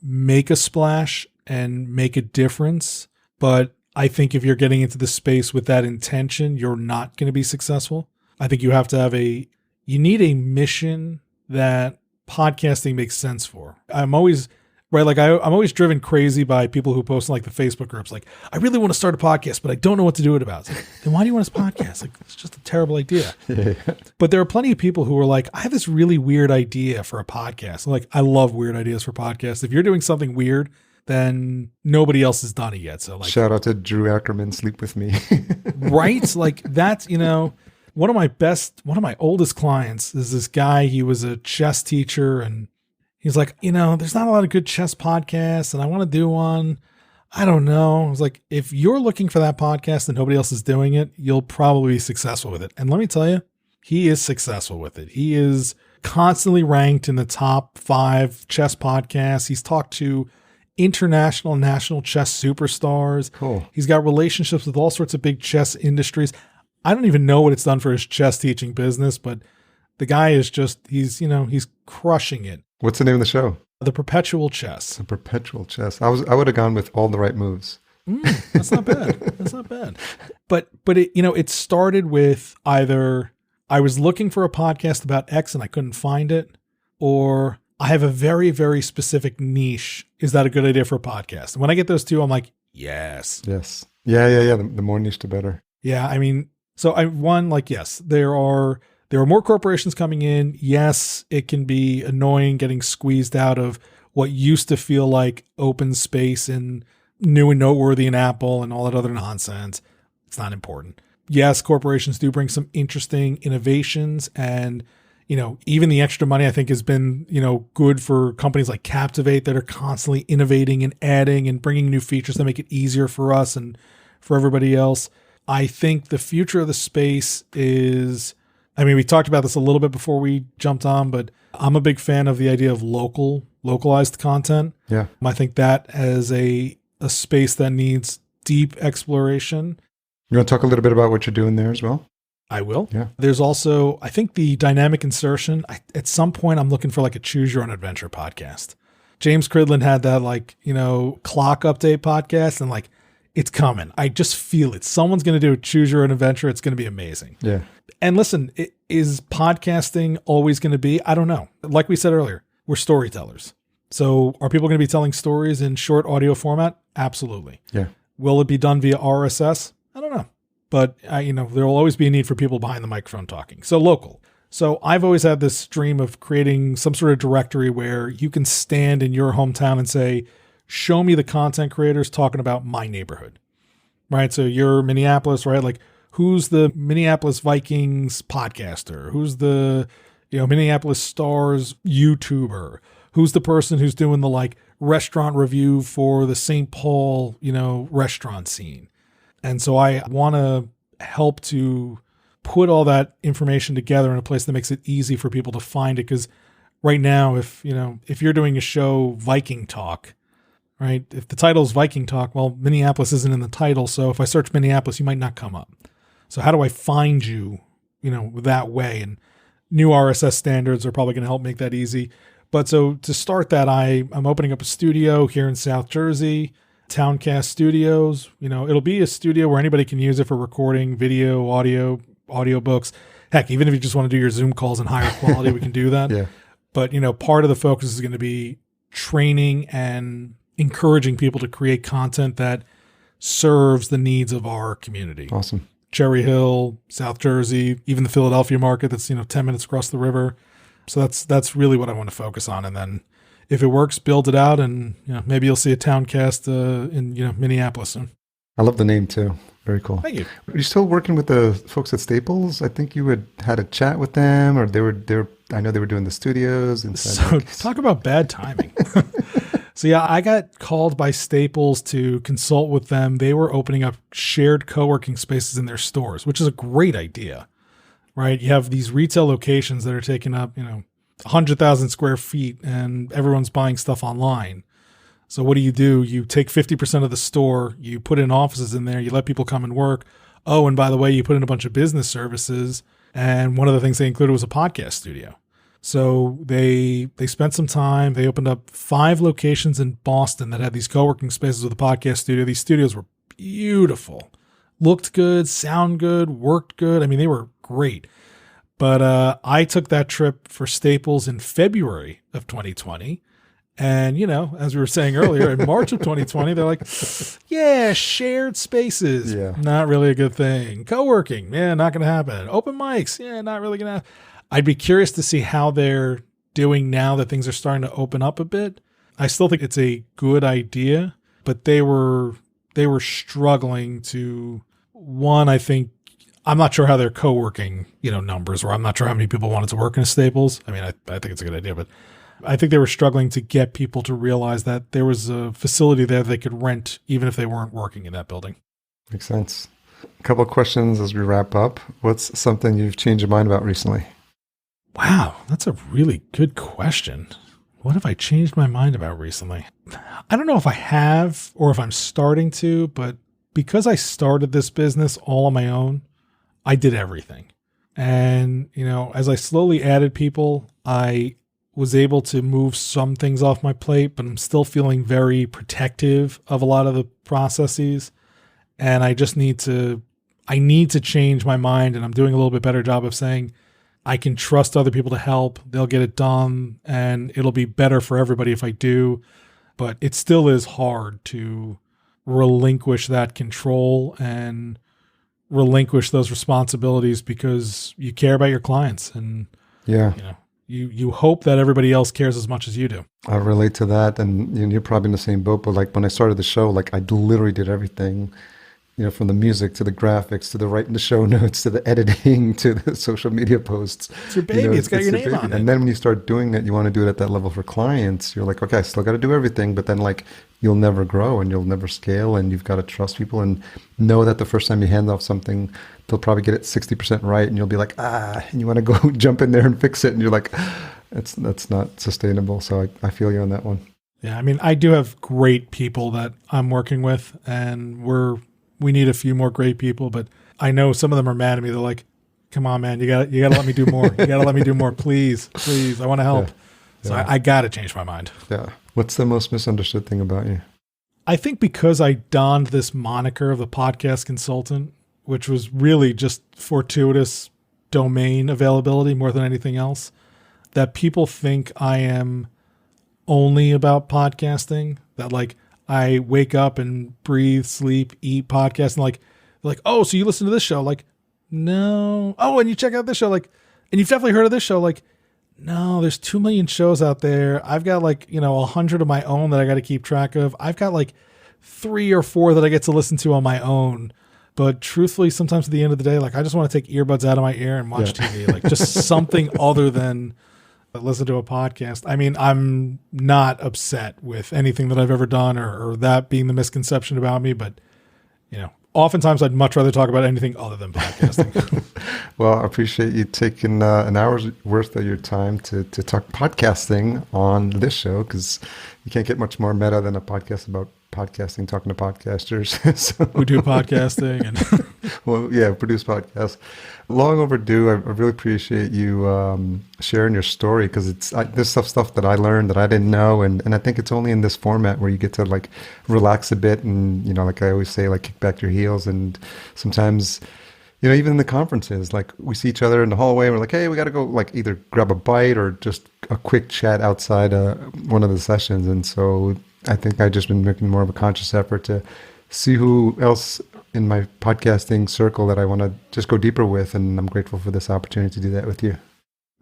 make a splash and make a difference. But I think if you're getting into the space with that intention, you're not going to be successful. I think you have to you need a mission that podcasting makes sense for. I'm always, right, I'm always driven crazy by people who post in the Facebook groups, I really want to start a podcast, but I don't know what to do it about. It's then why do you want us to podcast? It's just a terrible idea. Yeah. But there are plenty of people who are I have this really weird idea for a podcast. I love weird ideas for podcasts. If you're doing something weird, then nobody else has done it yet. So shout out to Drew Ackerman, Sleep With Me. Right? That's, one of my oldest clients is this guy. He was a chess teacher and he's like, there's not a lot of good chess podcasts and I want to do one. I don't know. I was like, if you're looking for that podcast and nobody else is doing it, you'll probably be successful with it. And let me tell you, he is successful with it. He is constantly ranked in the top 5 chess podcasts. He's talked to international and national chess superstars. Cool. He's got relationships with all sorts of big chess industries. I don't even know what it's done for his chess teaching business, but the guy is just, he's crushing it. What's the name of the show? The Perpetual Chess. The Perpetual Chess. I would have gone with All the Right Moves. That's not bad. That's not bad. But it, it started with either I was looking for a podcast about X and I couldn't find it, or I have a very, very specific niche. Is that a good idea for a podcast? And when I get those two, I'm like, yes. Yes. Yeah. The more niche, the better. Yeah. I mean, so yes, there are more corporations coming in. Yes, it can be annoying getting squeezed out of what used to feel like open space and new and noteworthy and Apple and all that other nonsense. It's not important. Yes, corporations do bring some interesting innovations and, even the extra money I think has been, good for companies like Captivate that are constantly innovating and adding and bringing new features that make it easier for us and for everybody else. I think the future of the space is, we talked about this a little bit before we jumped on, but I'm a big fan of the idea of localized content. Yeah. I think that as a space that needs deep exploration. You want to talk a little bit about what you're doing there as well? I will. Yeah. There's also, I think, the dynamic insertion. At some point, I'm looking for like a choose your own adventure podcast. James Cridland had that clock update podcast, and like, it's coming. I just feel it. Someone's going to do a choose your own adventure. It's going to be amazing. Yeah. And listen, is podcasting always going to be? I don't know. Like we said earlier, we're storytellers. So are people going to be telling stories in short audio format? Absolutely. Yeah. Will it be done via RSS? I don't know. But there will always be a need for people behind the microphone talking. So local. So I've always had this dream of creating some sort of directory where you can stand in your hometown and say, show me the content creators talking about my neighborhood, right? So you're Minneapolis, right? Like, who's the Minneapolis Vikings podcaster? Who's the, Minneapolis Stars YouTuber? Who's the person who's doing the like restaurant review for the St. Paul, restaurant scene? And so I want to help to put all that information together in a place that makes it easy for people to find it. Because right now, if you're doing a show, Viking Talk, right? If the title is Viking Talk, well, Minneapolis isn't in the title. So if I search Minneapolis, you might not come up. So how do I find you, that way? And new RSS standards are probably going to help make that easy. But so to start that, I'm opening up a studio here in South Jersey, Towncast Studios. It'll be a studio where anybody can use it for recording video, audio books. Heck, even if you just want to do your Zoom calls in higher quality, we can do that. Yeah. But, part of the focus is going to be training and encouraging people to create content that serves the needs of our community. Awesome. Cherry Hill, South Jersey, even the Philadelphia market that's, 10 minutes across the river. So that's really what I want to focus on. And then if it works, build it out, and maybe you'll see a Towncast in Minneapolis soon. I love the name too. Very cool. Thank you. Are you still working with the folks at Staples? I think you had a chat with them, or they were. I know they were doing the studios. So talk about bad timing. So yeah, I got called by Staples to consult with them. They were opening up shared co-working spaces in their stores, which is a great idea, right? You have these retail locations that are taking up, 100,000 square feet, and everyone's buying stuff online. So what do? You take 50% of the store, you put in offices in there, you let people come and work. Oh, and by the way, you put in a bunch of business services. And one of the things they included was a podcast studio. So they spent some time. They opened up 5 locations in Boston that had these co-working spaces with a podcast studio. These studios were beautiful, looked good, sound good, worked good. I mean, they were great. But I took that trip for Staples in February of 2020. And, as we were saying earlier, in March of 2020, they're like, yeah, shared spaces, not really a good thing. Co-working, not going to happen. Open mics, not really going to happen. I'd be curious to see how they're doing now that things are starting to open up a bit. I still think it's a good idea, but they were struggling to, one, I think, I'm not sure how their co-working, numbers were. I'm not sure how many people wanted to work in a Staples. I mean, I think it's a good idea, but I think they were struggling to get people to realize that there was a facility there they could rent even if they weren't working in that building. Makes sense. A couple of questions as we wrap up. What's something you've changed your mind about recently? Wow, that's a really good question. What have I changed my mind about recently? I don't know if I have or if I'm starting to, but because I started this business all on my own, I did everything. And, as I slowly added people, I was able to move some things off my plate, but I'm still feeling very protective of a lot of the processes. And I just need to change my mind. And I'm doing a little bit better job of saying, I can trust other people to help. They'll get it done, and it'll be better for everybody if I do. But it still is hard to relinquish that control and relinquish those responsibilities because you care about your clients, and you hope that everybody else cares as much as you do. I relate to that, and you're probably in the same boat. But like when I started the show, like I literally did everything. From the music to the graphics to the writing the show notes to the editing to the social media posts. It's your baby. It's got your name on it. And then when you start doing that, you want to do it at that level for clients. You're like, okay, I still got to do everything. But then like you'll never grow and you'll never scale. And you've got to trust people and know that the first time you hand off something, they'll probably get it 60% right. And you'll be like, and you want to go jump in there and fix it. And you're like, that's not sustainable. So I feel you on that one. Yeah. I mean, I do have great people that I'm working with, and we need a few more great people, but I know some of them are mad at me. They're like, come on, man, you gotta let me do more. You gotta let me do more, please. I want to help. Yeah. So I gotta change my mind. Yeah. What's the most misunderstood thing about you? I think because I donned this moniker of the podcast consultant, which was really just fortuitous domain availability more than anything else, that people think I am only about podcasting, that like I wake up and breathe, sleep, eat podcasts, and like, oh, so you listen to this show? Like, no. Oh, and you check out this show? Like, and you've definitely heard of this show? Like, no, there's 2 million shows out there. I've got 100 of my own that I got to keep track of. I've got 3 or 4 that I get to listen to on my own. But truthfully, sometimes at the end of the day, I just want to take earbuds out of my ear and watch TV, just something other than listen to a podcast. I mean, I'm not upset with anything that I've ever done or that being the misconception about me, but oftentimes I'd much rather talk about anything other than podcasting. Well, I appreciate you taking an hour's worth of your time to talk podcasting on this show, because you can't get much more meta than a podcast about podcasting, talking to podcasters. So, who do podcasting and well, yeah, produce podcasts. Long overdue. I really appreciate you sharing your story, because there's stuff that I learned that I didn't know, and I think it's only in this format where you get to relax a bit, and like I always say, kick back your heels. And sometimes, even in the conferences, we see each other in the hallway, and we're like, hey, we got to go either grab a bite or just a quick chat outside one of the sessions. And so I think I've just been making more of a conscious effort to see who else in my podcasting circle that I want to just go deeper with. And I'm grateful for this opportunity to do that with you.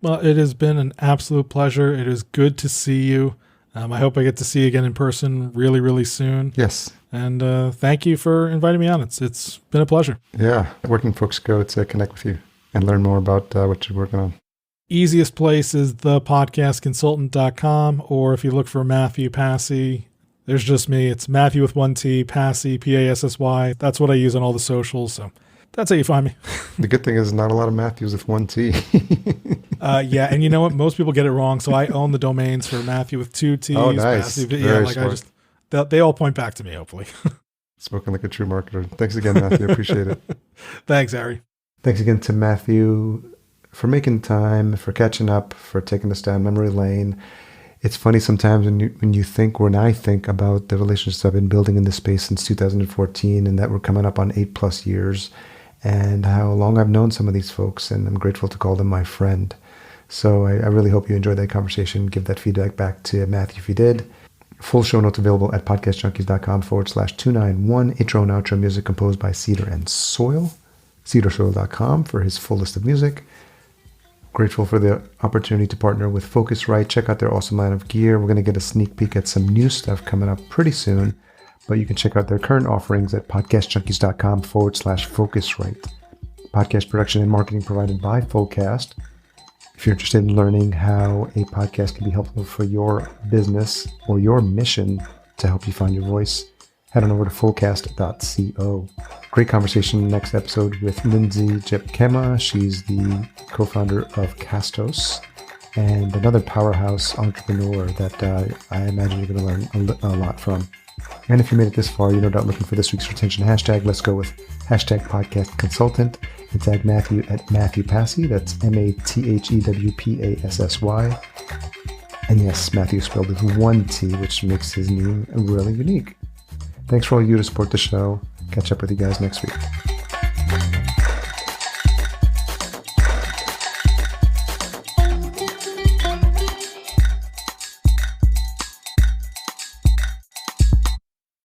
Well, it has been an absolute pleasure. It is good to see you. I hope I get to see you again in person really, really soon. Yes. And thank you for inviting me on. It's been a pleasure. Yeah. Where can folks go to connect with you and learn more about what you're working on? Easiest place is thepodcastconsultant.com, or if you look for Mathew Passy, there's just me. It's Mathew with 1 T, Passy, Passy. That's what I use on all the socials. So that's how you find me. The good thing is not a lot of Matthews with 1 T. Yeah. And you know what? Most people get it wrong. So I own the domains for Mathew with 2 T's. Oh, nice. Passy, they all point back to me, hopefully. Spoken like a true marketer. Thanks again, Mathew. Appreciate it. Thanks, Harry. Thanks again to Mathew for making time, for catching up, for taking us down memory lane. It's funny sometimes when I think about the relationships I've been building in this space since 2014, and that we're coming up on 8+ years, and how long I've known some of these folks, and I'm grateful to call them my friend. So I really hope you enjoyed that conversation. Give that feedback back to Mathew if you did. Full show notes available at podcastjunkies.com/291. Intro and outro music composed by Cedar and Soil. cedarsoil.com for his full list of music. Grateful for the opportunity to partner with Focusrite. Check out their awesome line of gear. We're going to get a sneak peek at some new stuff coming up pretty soon, but you can check out their current offerings at podcastjunkies.com/Focusrite. Podcast production and marketing provided by Fullcast. If you're interested in learning how a podcast can be helpful for your business or your mission to help you find your voice, head on over to fullcast.co. Great conversation next episode with Lindsay Jepkema. She's the co-founder of Castos and another powerhouse entrepreneur that I imagine you're going to learn a lot from. And if you made it this far, you're no doubt looking for this week's retention hashtag. Let's go with hashtag podcast consultant and tag Mathew at Mathew Passy. That's MathewPassy. And yes, Mathew spelled with 1 T, which makes his name really unique. Thanks for all you to support the show. Catch up with you guys next week.